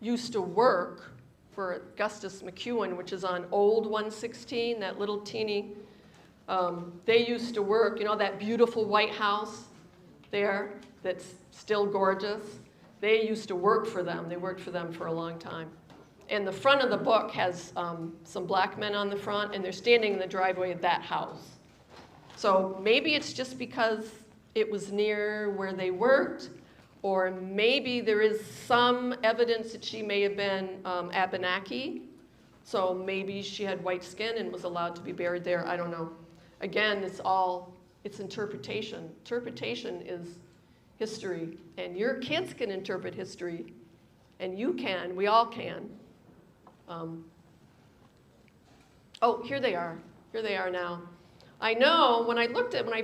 used to work for Augustus McEwen, which is on Old 116, that little teeny. They used to work, that beautiful white house. there that's still gorgeous. They used to work for them. They worked for them for a long time. And the front of the book has some black men on the front, and they're standing in the driveway of that house. So maybe it's just because it was near where they worked, or maybe there is some evidence that she may have been Abenaki. So maybe she had white skin and was allowed to be buried there. I don't know. Again, it's interpretation. Interpretation is history, and your kids can interpret history, and you can. We all can. Oh, here they are. Here they are now. I know when I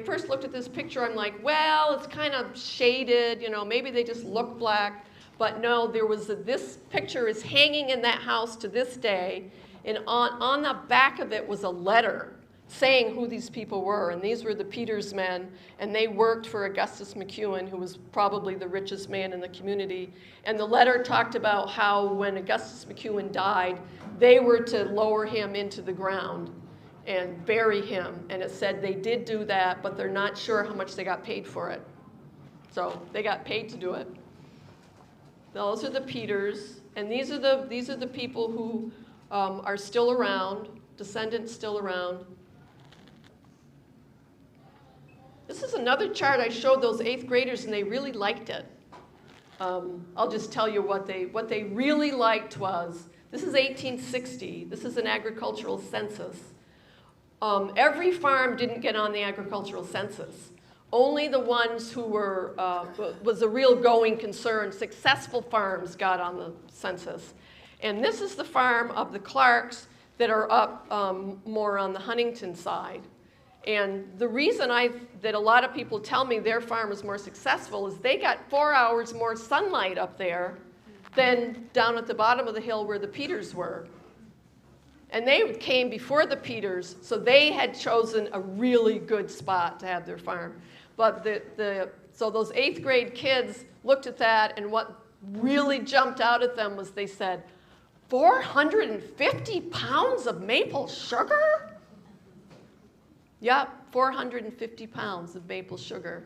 first looked at this picture, I'm like, well, it's kind of shaded, maybe they just look black. But no, this picture is hanging in that house to this day, and on the back of it was a letter saying who these people were, and these were the Peters men, and they worked for Augustus McEwen, who was probably the richest man in the community. And the letter talked about how when Augustus McEwen died, they were to lower him into the ground and bury him, and it said they did do that, but they're not sure how much they got paid for it. So they got paid to do it. Those are the Peters, and these are the people who are still around, descendants still around. This is another chart I showed those 8th graders, and they really liked it. I'll just tell you what they really liked was, this is 1860. This is an agricultural census. Every farm didn't get on the agricultural census. Only the ones who was a real going concern, successful farms got on the census. And this is the farm of the Clarks that are up more on the Huntington side. And the reason that a lot of people tell me their farm was more successful is they got 4 hours more sunlight up there than down at the bottom of the hill where the Peters were. And they came before the Peters, so they had chosen a really good spot to have their farm. But so those 8th grade kids looked at that, and what really jumped out at them was they said, 450 pounds of maple sugar? Yep, 450 pounds of maple sugar.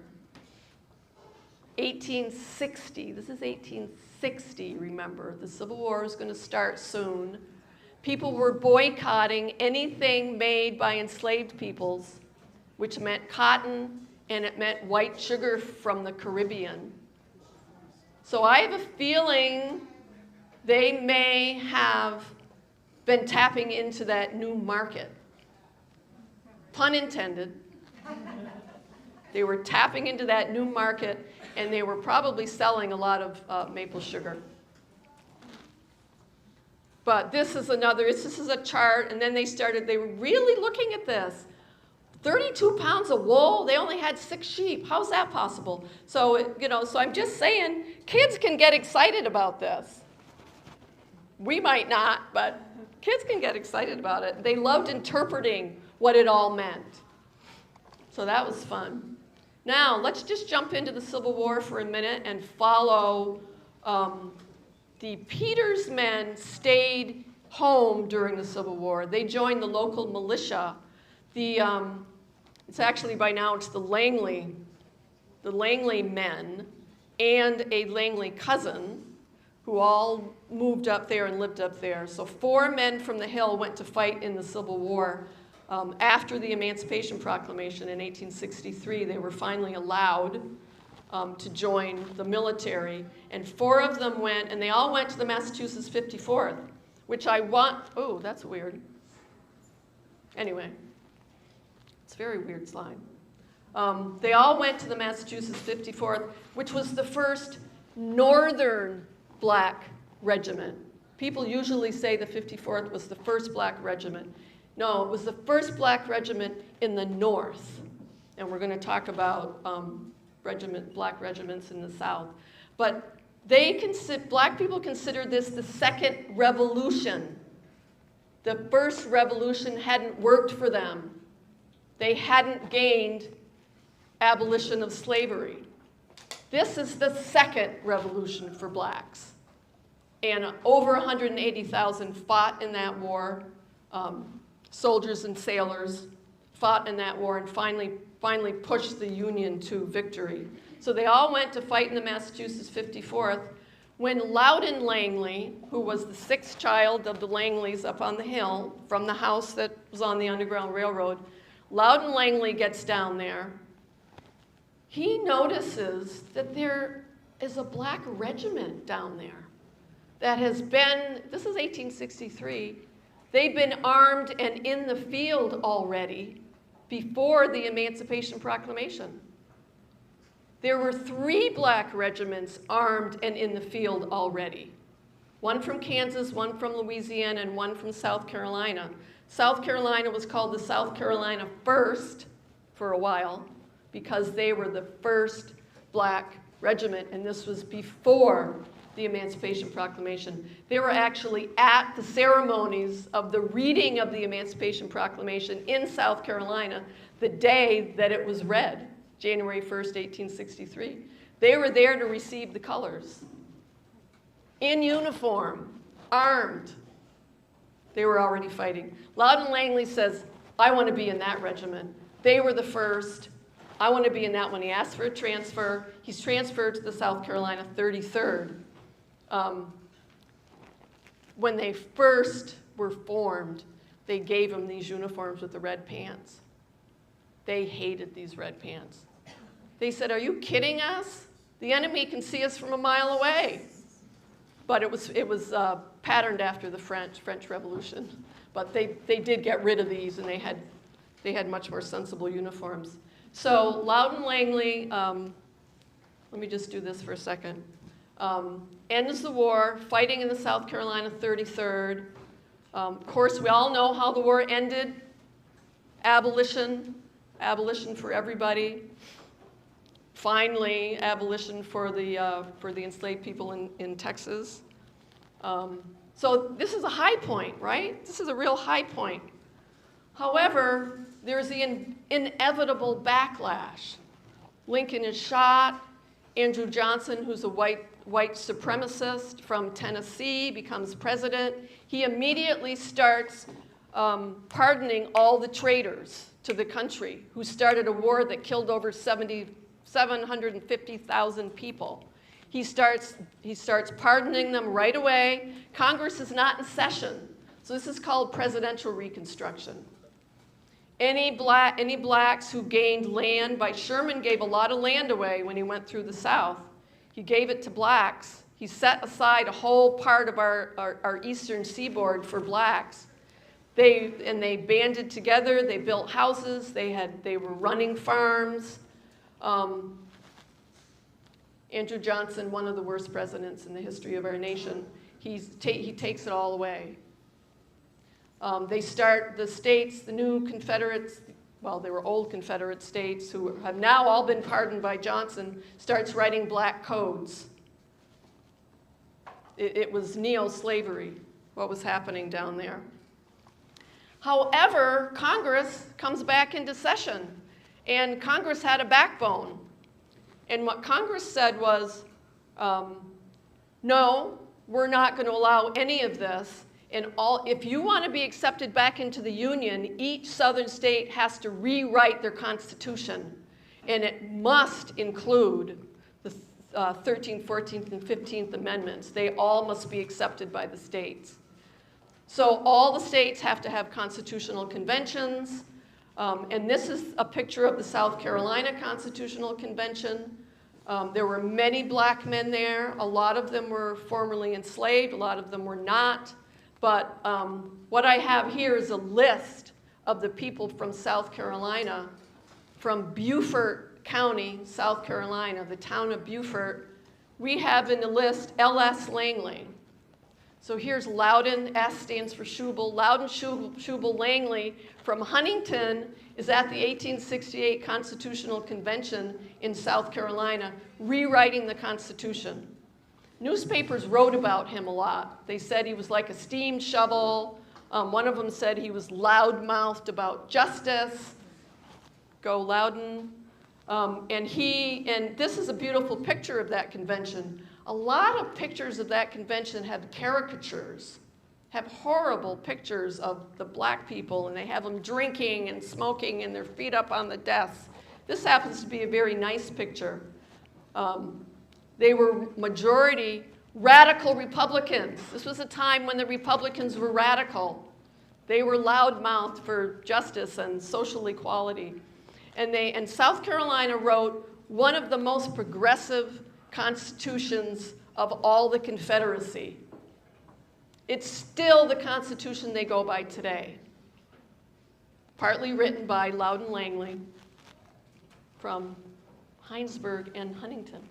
1860, this is 1860, remember. The Civil War is going to start soon. People were boycotting anything made by enslaved peoples, which meant cotton, and it meant white sugar from the Caribbean. So I have a feeling they may have been tapping into that new market. Pun intended. They were tapping into that new market, and they were probably selling a lot of maple sugar. But this is a chart, and then they were really looking at this. 32 pounds of wool, they only had 6 sheep. How's that possible? So, so I'm just saying, kids can get excited about this. We might not, but kids can get excited about it. They loved interpreting what it all meant. So that was fun. Now, let's just jump into the Civil War for a minute and follow. The Peters men stayed home during the Civil War. They joined the local militia. It's actually by now it's the Langley men and a Langley cousin who all moved up there and lived up there. So 4 men from the Hill went to fight in the Civil War. After the Emancipation Proclamation in 1863, they were finally allowed to join the military, and 4 of them went, and they all went to the Massachusetts 54th, which oh, that's weird. Anyway, it's a very weird slide. They all went to the Massachusetts 54th, which was the first northern black regiment. People usually say the 54th was the first black regiment. No, it was the first black regiment in the north, and we're going to talk about black regiments in the South. But black people consider this the second revolution. The first revolution hadn't worked for them. They hadn't gained abolition of slavery. This is the second revolution for blacks. And over 180,000 fought in that war. Soldiers and sailors fought in that war and finally pushed the Union to victory. So they all went to fight in the Massachusetts 54th. When Loudon Langley, who was the sixth child of the Langleys up on the hill from the house that was on the Underground Railroad, Loudon Langley gets down there. He notices that there is a black regiment down there that has been, this is 1863, they'd been armed and in the field already before the Emancipation Proclamation. There were 3 black regiments armed and in the field already. One from Kansas, one from Louisiana, and one from South Carolina. South Carolina was called the South Carolina First for a while because they were the first black regiment, and this was before the Emancipation Proclamation. They were actually at the ceremonies of the reading of the Emancipation Proclamation in South Carolina the day that it was read. January 1st, 1863. They were there to receive the colors. In uniform, armed. They were already fighting. Loudon Langley says, I want to be in that regiment. They were the first. I want to be in that one. He asked for a transfer. He's transferred to the South Carolina 33rd. When they first were formed, they gave him these uniforms with the red pants. They hated these red pants. They said, are you kidding us? The enemy can see us from a mile away. But it was patterned after the French Revolution. But they did get rid of these, and they had much more sensible uniforms. So Loudon Langley, let me just do this for a second, ends the war, fighting in the South Carolina 33rd. Of course, we all know how the war ended. Abolition for everybody. Finally, abolition for the enslaved people in Texas. So this is a high point, right? This is a real high point. However, there's the inevitable backlash. Lincoln is shot. Andrew Johnson, who's a white supremacist from Tennessee, becomes president. He immediately starts pardoning all the traitors to the country who started a war that killed over 750,000 people. He starts pardoning them right away. Congress is not in session, so this is called presidential reconstruction. Any blacks who gained land, Sherman gave a lot of land away when he went through the South. He gave it to blacks. He set aside a whole part of our eastern seaboard for blacks. They banded together, they built houses, they were running farms. Andrew Johnson, one of the worst presidents in the history of our nation, he takes it all away. They start the states, the new Confederates, well, they were old Confederate states who have now all been pardoned by Johnson, starts writing black codes. It was neo-slavery, what was happening down there. However, Congress comes back into session, and Congress had a backbone. And what Congress said was, no, we're not going to allow any of this. And if you want to be accepted back into the Union, each southern state has to rewrite their constitution. And it must include the 13th, 14th, and 15th Amendments. They all must be accepted by the states. So all the states have to have constitutional conventions. And this is a picture of the South Carolina Constitutional Convention. There were many black men there. A lot of them were formerly enslaved. A lot of them were not. But what I have here is a list of the people from South Carolina, from Beaufort County, South Carolina, the town of Beaufort. We have in the list L.S. Langley. So here's Loudon, S stands for Schubel. Loudon Schubel Langley from Huntington is at the 1868 Constitutional Convention in South Carolina, rewriting the Constitution. Newspapers wrote about him a lot. They said he was like a steam shovel. One of them said he was loud-mouthed about justice. Go Loudon. And this is a beautiful picture of that convention. A lot of pictures of that convention have caricatures, have horrible pictures of the black people, and they have them drinking and smoking and their feet up on the desks. This happens to be a very nice picture. They were majority radical Republicans. This was a time when the Republicans were radical. They were loudmouthed for justice and social equality. And South Carolina wrote one of the most progressive constitutions of all the Confederacy. It's still the Constitution they go by today, partly written by Loudon Langley from Heinsberg and Huntington.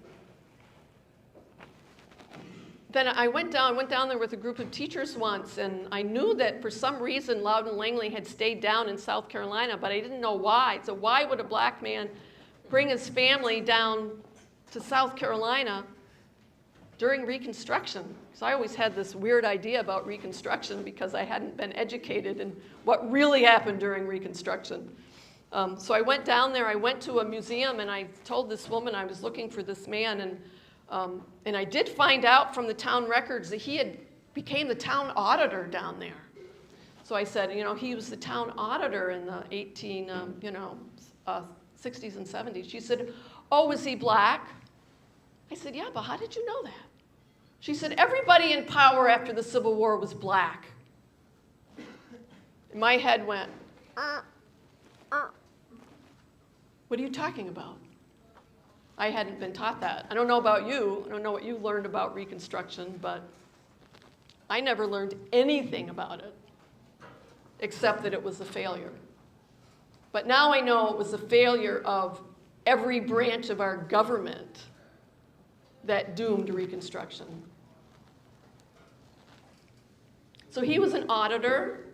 Then I went down there with a group of teachers once, and I knew that for some reason Loudon Langley had stayed down in South Carolina, but I didn't know why. So why would a black man bring his family down to South Carolina during Reconstruction? Because I always had this weird idea about Reconstruction because I hadn't been educated in what really happened during Reconstruction. So I went down there, I went to a museum, and I told this woman I was looking for this man, and I did find out from the town records that he had became the town auditor down there. So I said, he was the town auditor in the 60s and 70s. She said, oh, was he black? I said, yeah, but how did you know that? She said, everybody in power after the Civil War was black. And my head went, What are you talking about? I hadn't been taught that. I don't know about you. I don't know what you learned about Reconstruction, but I never learned anything about it except that it was a failure. But now I know it was a failure of every branch of our government that doomed Reconstruction. So he was an auditor,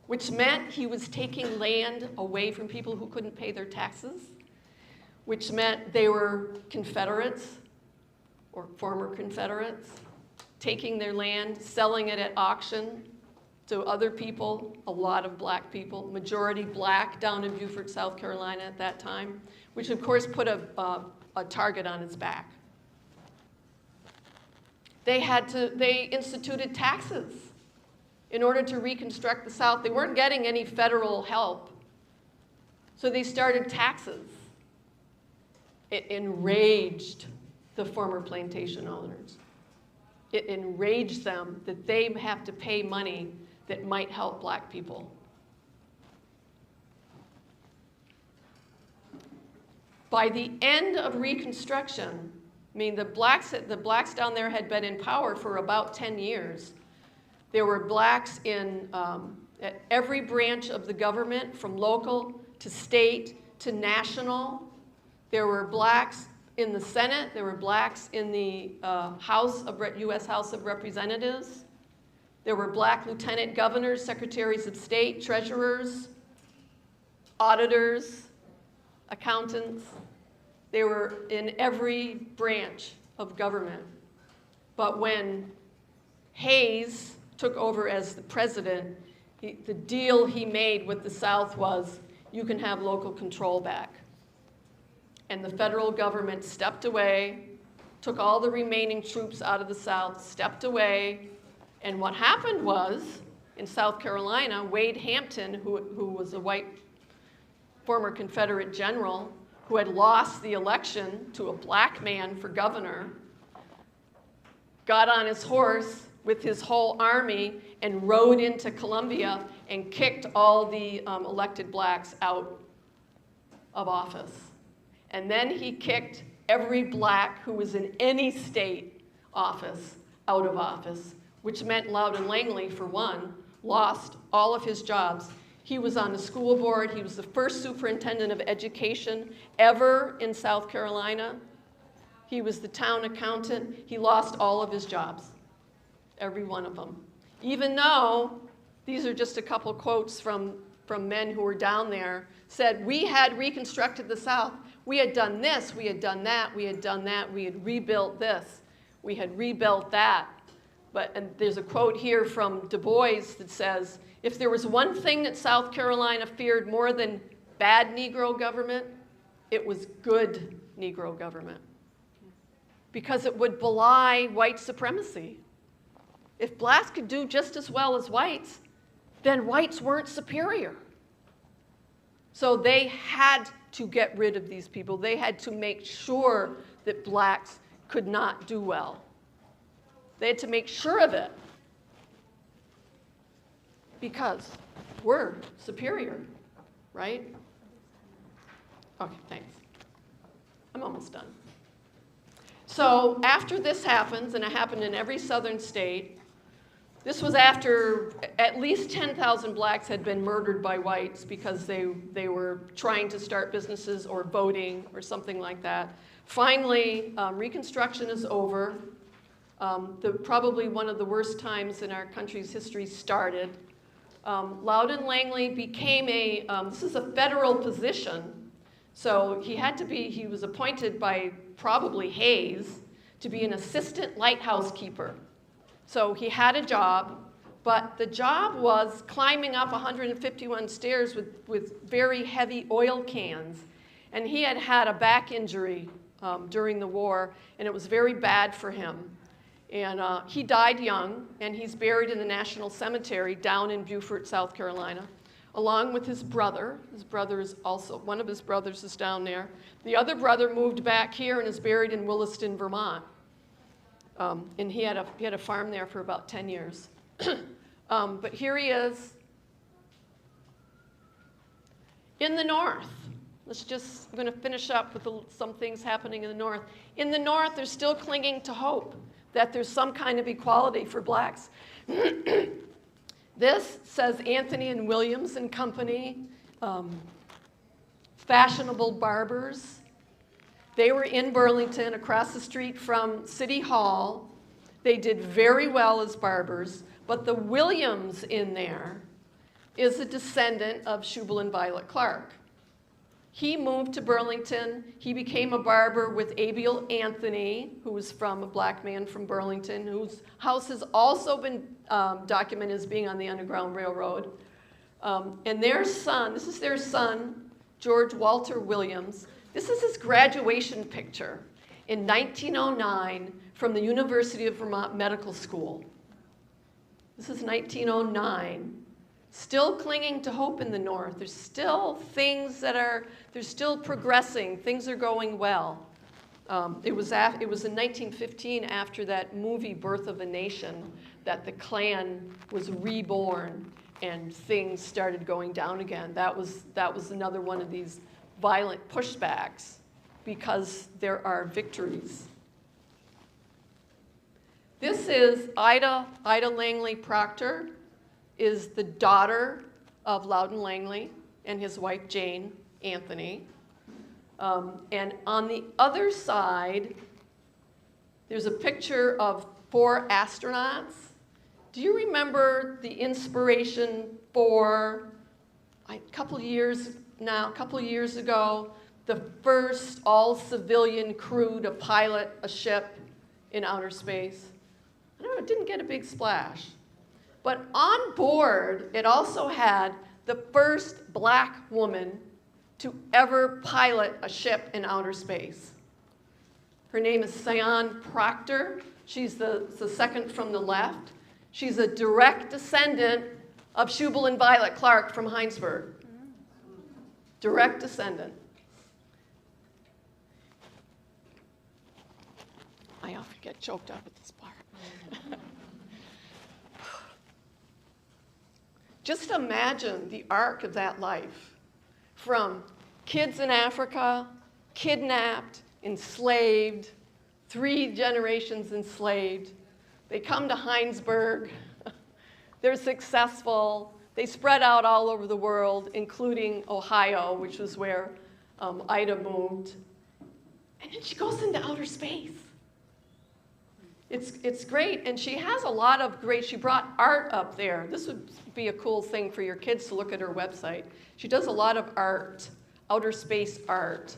which meant he was taking land away from people who couldn't pay their taxes, which meant they were Confederates or former Confederates, taking their land, selling it at auction to other people, a lot of black people, majority black down in Beaufort, South Carolina at that time, which of course put a target on its back. They instituted taxes in order to reconstruct the South. They weren't getting any federal help, so they started taxes. It enraged the former plantation owners. It enraged them that they have to pay money that might help black people. By the end of Reconstruction, I mean, the blacks down there had been in power for about 10 years. There were blacks in at every branch of the government, from local to state to national. There were blacks in the Senate. There were blacks in the U.S. House of Representatives. There were black lieutenant governors, secretaries of state, treasurers, auditors, accountants. They were in every branch of government. But when Hayes took over as the president, the deal he made with the South was, you can have local control back. And the federal government stepped away, took all the remaining troops out of the South, stepped away. And what happened was, in South Carolina, Wade Hampton, who was a white former Confederate general who had lost the election to a black man for governor, got on his horse with his whole army and rode into Columbia and kicked all the elected blacks out of office. And then he kicked every black who was in any state office out of office, which meant Loudon Langley, for one, lost all of his jobs. He was on the school board. He was the first superintendent of education ever in South Carolina. He was the town accountant. He lost all of his jobs, every one of them. Even though, these are just a couple quotes from men who were down there, said, we had reconstructed the South. We had done this, we had done that, we had done that, we had rebuilt this, we had rebuilt that. And there's a quote here from Du Bois that says, if there was one thing that South Carolina feared more than bad Negro government, it was good Negro government. Because it would belie white supremacy. If blacks could do just as well as whites, then whites weren't superior. So they had to get rid of these people. They had to make sure that blacks could not do well. They had to make sure of it because we're superior, right? Okay, thanks. I'm almost done. So after this happens, and it happened in every southern state, this was after at least 10,000 blacks had been murdered by whites because they were trying to start businesses or voting or something like that. Finally, Reconstruction is over. Probably one of the worst times in our country's history started. Loudon Langley became this is a federal position, so he was appointed by probably Hayes to be an assistant lighthouse keeper. So he had a job, but the job was climbing up 151 stairs with very heavy oil cans. And he had had a back injury during the war, and it was very bad for him. And he died young, and he's buried in the National Cemetery down in Beaufort, South Carolina, along with his brother. His brother is also, one of his brothers is down there. The other brother moved back here and is buried in Williston, Vermont. And he had a farm there for about 10 years. But here he is in the North. I'm going to finish up with some things happening in the North. In the North, they're still clinging to hope that there's some kind of equality for blacks. This says Anthony and Williams and Company, fashionable barbers. They were in Burlington, across the street from City Hall. They did very well as barbers, but the Williams in there is a descendant of Shubal and Violet Clark. He moved to Burlington. He became a barber with Abiel Anthony, who was a black man from Burlington, whose house has also been documented as being on the Underground Railroad. And their son, this is their son, George Walter Williams. This is his graduation picture in 1909 from the University of Vermont Medical School. This is 1909. Still clinging to hope in the North. There's still things they're still progressing. Things are going well. It was in 1915, after that movie Birth of a Nation, that the Klan was reborn and things started going down again. That was another one of these violent pushbacks because there are victories. This is Ida Langley Proctor, is the daughter of Loudon Langley and his wife Jane Anthony. And on the other side, there's a picture of 4 astronauts. Do you remember the inspiration for a couple years ago, the first all-civilian crew to pilot a ship in outer space? I don't know, it didn't get a big splash. But on board, it also had the first black woman to ever pilot a ship in outer space. Her name is Sion Proctor. She's the second from the left. She's a direct descendant of Shubal and Violet Clark from Heinsberg. Direct descendant. I often get choked up at this part. Just imagine the arc of that life. From kids in Africa, kidnapped, enslaved, 3 generations enslaved. They come to Heinsberg. They're successful. They spread out all over the world, including Ohio, which was where Ida moved. And then she goes into outer space. It's great, and she has a lot of she brought art up there. This would be a cool thing for your kids to look at her website. She does a lot of art, outer space art.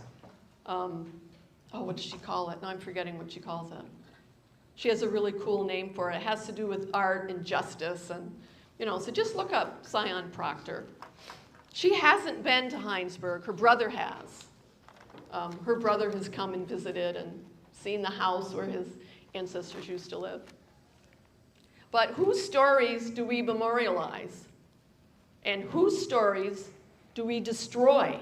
What does she call it? Now I'm forgetting what she calls it. She has a really cool name for it. It has to do with art and justice, and so just look up Sion Proctor. She hasn't been to Heinsberg. Her brother has. Her brother has come and visited and seen the house where his ancestors used to live. But whose stories do we memorialize? And whose stories do we destroy?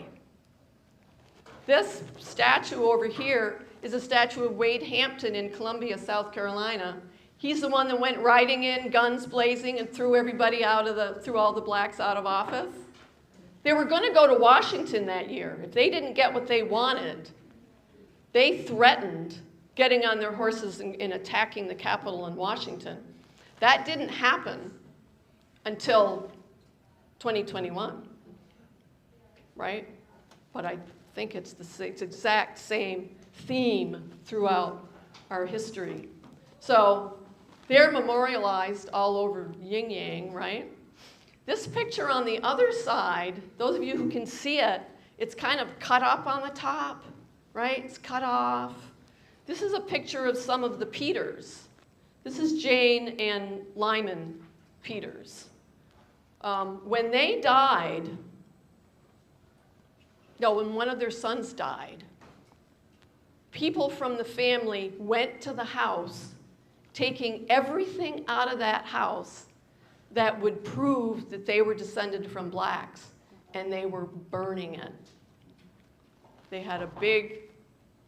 This statue over here is a statue of Wade Hampton in Columbia, South Carolina. He's the one that went riding in, guns blazing, and threw everybody threw all the blacks out of office. They were going to go to Washington that year. If they didn't get what they wanted, they threatened getting on their horses and attacking the Capitol in Washington. That didn't happen until 2021, right? But I think it's the exact same theme throughout our history. So they're memorialized all over Yin Yang, right? This picture on the other side, those of you who can see it, it's kind of cut up on the top, right? It's cut off. This is a picture of some of the Peters. This is Jane and Lyman Peters. When they died, when one of their sons died, people from the family went to the house, taking everything out of that house that would prove that they were descended from blacks, and they were burning it. They had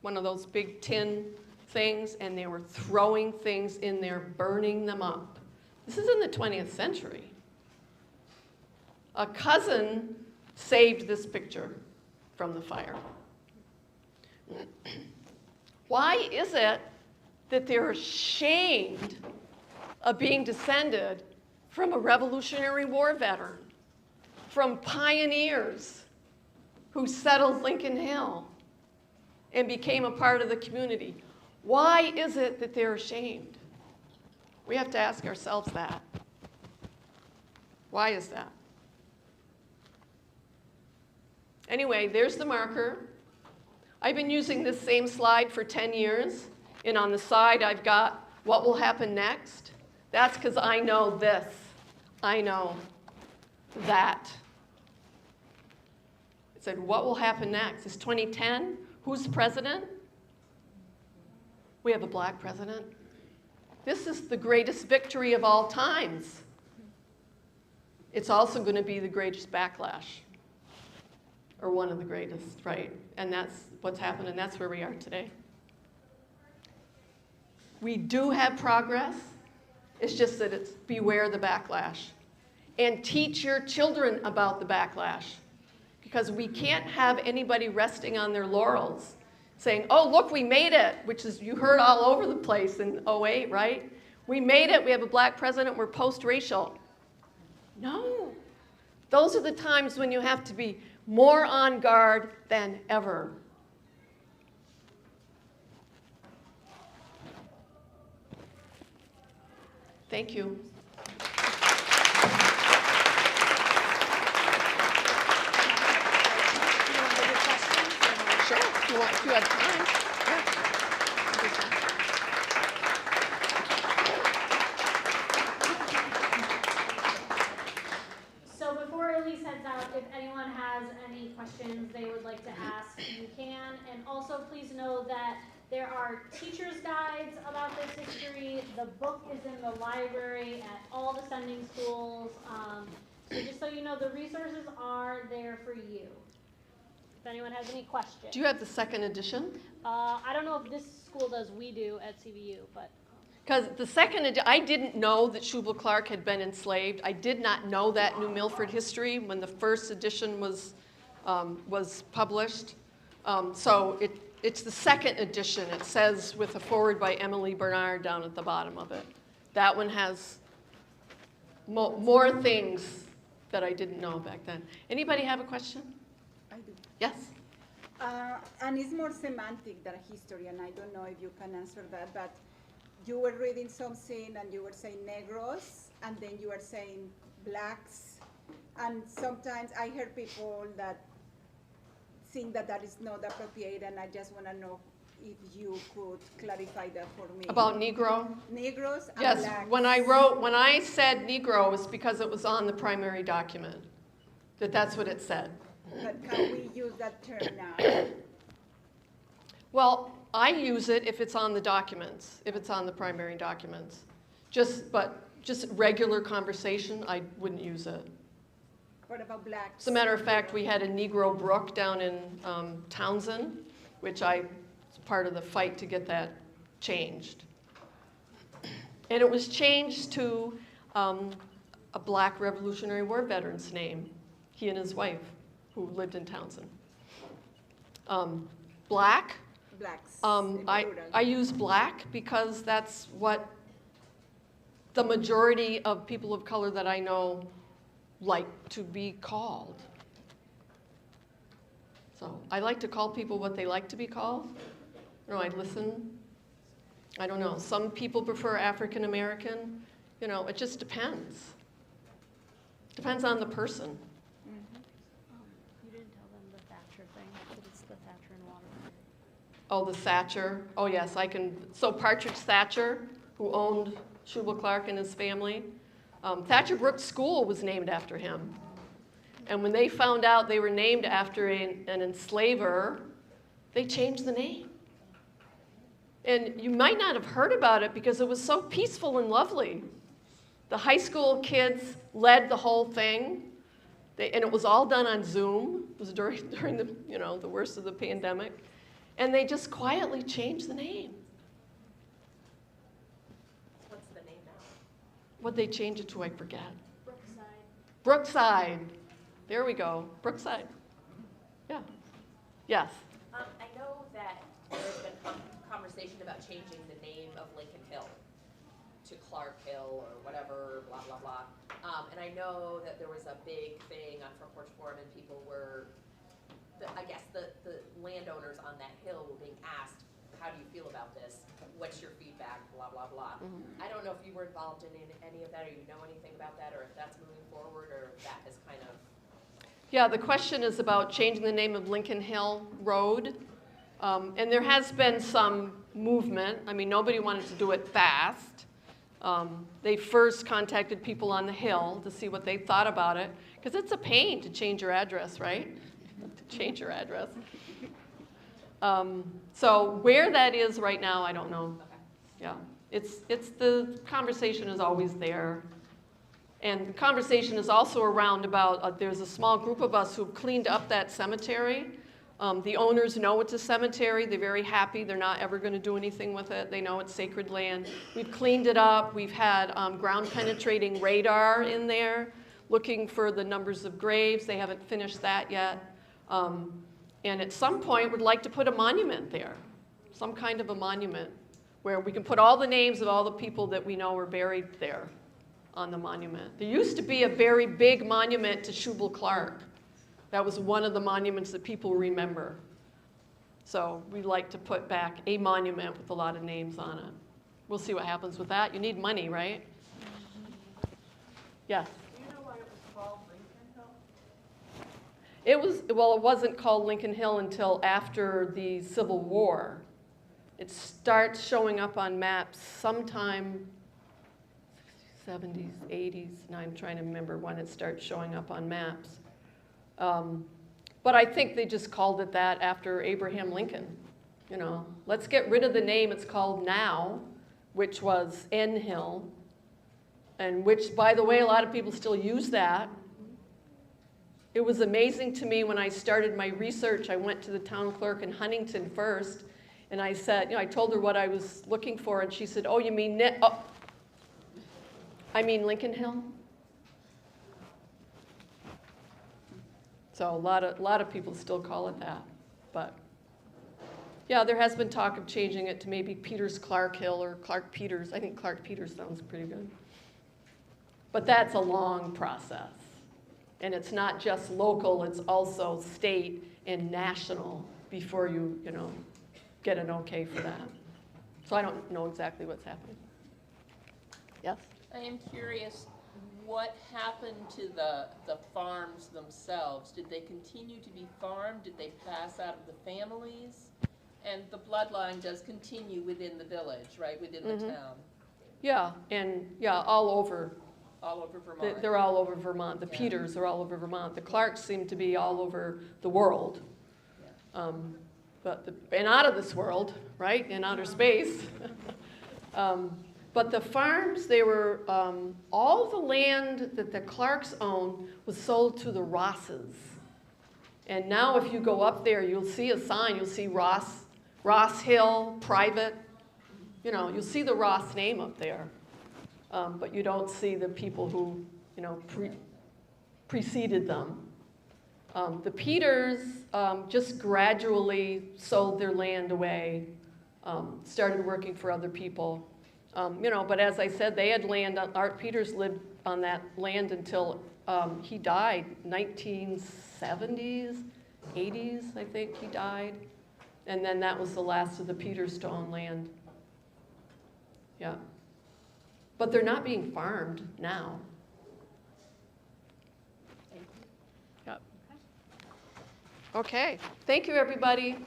one of those big tin things, and they were throwing things in there, burning them up. This is in the 20th century. A cousin saved this picture from the fire. Why is it that they're ashamed of being descended from a Revolutionary War veteran, from pioneers who settled Lincoln Hill and became a part of the community? Why is it that they're ashamed? We have to ask ourselves that. Why is that? Anyway, there's the marker. I've been using this same slide for 10 years, and on the side I've got what will happen next. That's because I know this. I know that. It said, what will happen next? It's 2010. Who's president? We have a black president. This is the greatest victory of all times. It's also going to be the greatest backlash, or one of the greatest, right? And that's what's happened, and that's where we are today. We do have progress. It's just that it's beware the backlash. And teach your children about the backlash. Because we can't have anybody resting on their laurels saying, oh, look, we made it, which is, you heard all over the place in 2008, right? We made it, we have a black president, we're post-racial. No. Those are the times when you have to be more on guard than ever. Thank you. Sure, if you have time. So before Elise heads out, if anyone has any questions they would like to ask, you can. And also please know that there are teachers' guides about this history. The book is in the library at all the sending schools. So just so you know, the resources are there for you. If anyone has any questions. Do you have the second edition? I don't know if this school does. We do at CVU, but. Because the second, I didn't know that Shubal Clark had been enslaved. I did not know that New Milford history when the first edition was published. So it's the second edition. It says with a foreword by Emily Bernard down at the bottom of it. That one has more things that I didn't know back then. Anybody have a question? I do. Yes? And it's more semantic than history, and I don't know if you can answer that, but you were reading something and you were saying negros, and then you were saying blacks, and sometimes I hear people that think that that is not appropriate, and I just want to know if you could clarify that for me. About Negro? Negros and Yes, blacks. when I said Negro, it was because it was on the primary document, that's what it said. But can we use that term now? Well, I use it if it's on the documents, if it's on the primary documents. Just regular conversation, I wouldn't use it. What about blacks? As a matter of fact, we had a Negro brook down in Townsend, which I It's part of the fight to get that changed. And it was changed to a black Revolutionary War veteran's name, he and his wife, who lived in Townsend. Black. Blacks. I use black because that's what the majority of people of color that I know like to be called. So I like to call people what they like to be called. You know, I listen. I don't know. Some people prefer African American. You know, it just depends. Depends on the person. You didn't tell them the Thatcher thing, but it's the Thatcher and Waterbury. Oh, the Thatcher. Oh, yes, I can. So Partridge Thatcher, who owned Shubal Clark and his family. Thatcher Brooks School was named after him. And when they found out they were named after an enslaver, they changed the name. And you might not have heard about it because it was so peaceful and lovely. The high school kids led the whole thing. And it was all done on Zoom. It was during the, you know, the worst of the pandemic. And they just quietly changed the name. What's the name now? What'd they change it to? I forget. Brookside. Brookside. There we go. Brookside. Yeah. Yes. I know that there's been conversation about changing the name of Lincoln Hill to Clark Hill or whatever, blah, blah, blah. And I know that there was a big thing on Front Porch Forum and people were, I guess the landowners on that hill were being asked, how do you feel about this? What's your feedback? Blah, blah, blah. Mm-hmm. I don't know if you were involved in any of that or you know anything about that or if that's moving forward or if that has kind of. Yeah, the question is about changing the name of Lincoln Hill Road. And there has been some movement. I mean, nobody wanted to do it fast. They first contacted people on the Hill to see what they thought about it, because it's a pain to change your address, right? To change your address. So where that is right now, I don't know. Yeah, it's the conversation is always there. And the conversation is also around about, there's a small group of us who've cleaned up that cemetery. The owners know it's a cemetery. They're very happy. They're not ever going to do anything with it. They know it's sacred land. We've cleaned it up. We've had ground-penetrating radar in there looking for the numbers of graves. They haven't finished that yet. And at some point, we'd like to put a monument there, some kind of a monument where we can put all the names of all the people that we know were buried there on the monument. There used to be a very big monument to Shubal Clark. That was one of the monuments that people remember. So we'd like to put back a monument with a lot of names on it. We'll see what happens with that. You need money, right? Yes? Do you know why it was called Lincoln Hill? It wasn't called Lincoln Hill until after the Civil War. It starts showing up on maps sometime 70s, 80s. Now I'm trying to remember when it starts showing up on maps. But I think they just called it that after Abraham Lincoln. You know, let's get rid of the name it's called now, which was N Hill, and which, by the way, a lot of people still use that. It was amazing to me when I started my research. I went to the town clerk in Huntington first, and I said, you know, I told her what I was looking for, and she said, oh, you mean, I mean Lincoln Hill? So a lot of people still call it that, but yeah, there has been talk of changing it to maybe Peters Clark Hill or Clark Peters. I think Clark Peters sounds pretty good. But that's a long process, and it's not just local; it's also state and national before you get an okay for that. So I don't know exactly what's happening. Yes? I am curious, what happened to the farms themselves? Did they continue to be farmed? Did they pass out of the families? And the bloodline does continue within the village, right, within the town? Yeah, and yeah, all over. All over Vermont? They're all over Vermont. The Peters are all over Vermont. The Clarks seem to be all over the world. Yeah. And out of this world, right, in outer space. But the farms, they were, all the land that the Clarks owned was sold to the Rosses. And now if you go up there, you'll see a sign, you'll see Ross Ross Hill, private. You know, you'll see the Ross name up there, but you don't see the people who, you know, preceded them. The Peters just gradually sold their land away, started working for other people. You know, but as I said, they had land, Art Peters lived on that land until he died, 1970s, 80s, I think he died. And then that was the last of the Peters to own land. Yeah. But they're not being farmed now. Yep. Okay. Thank you, everybody.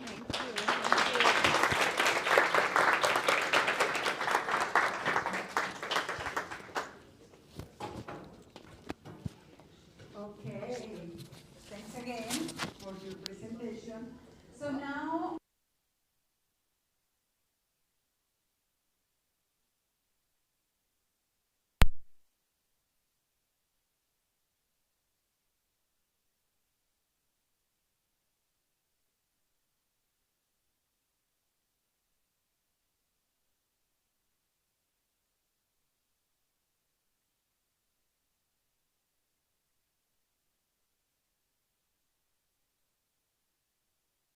Okay, thanks again for your presentation. So now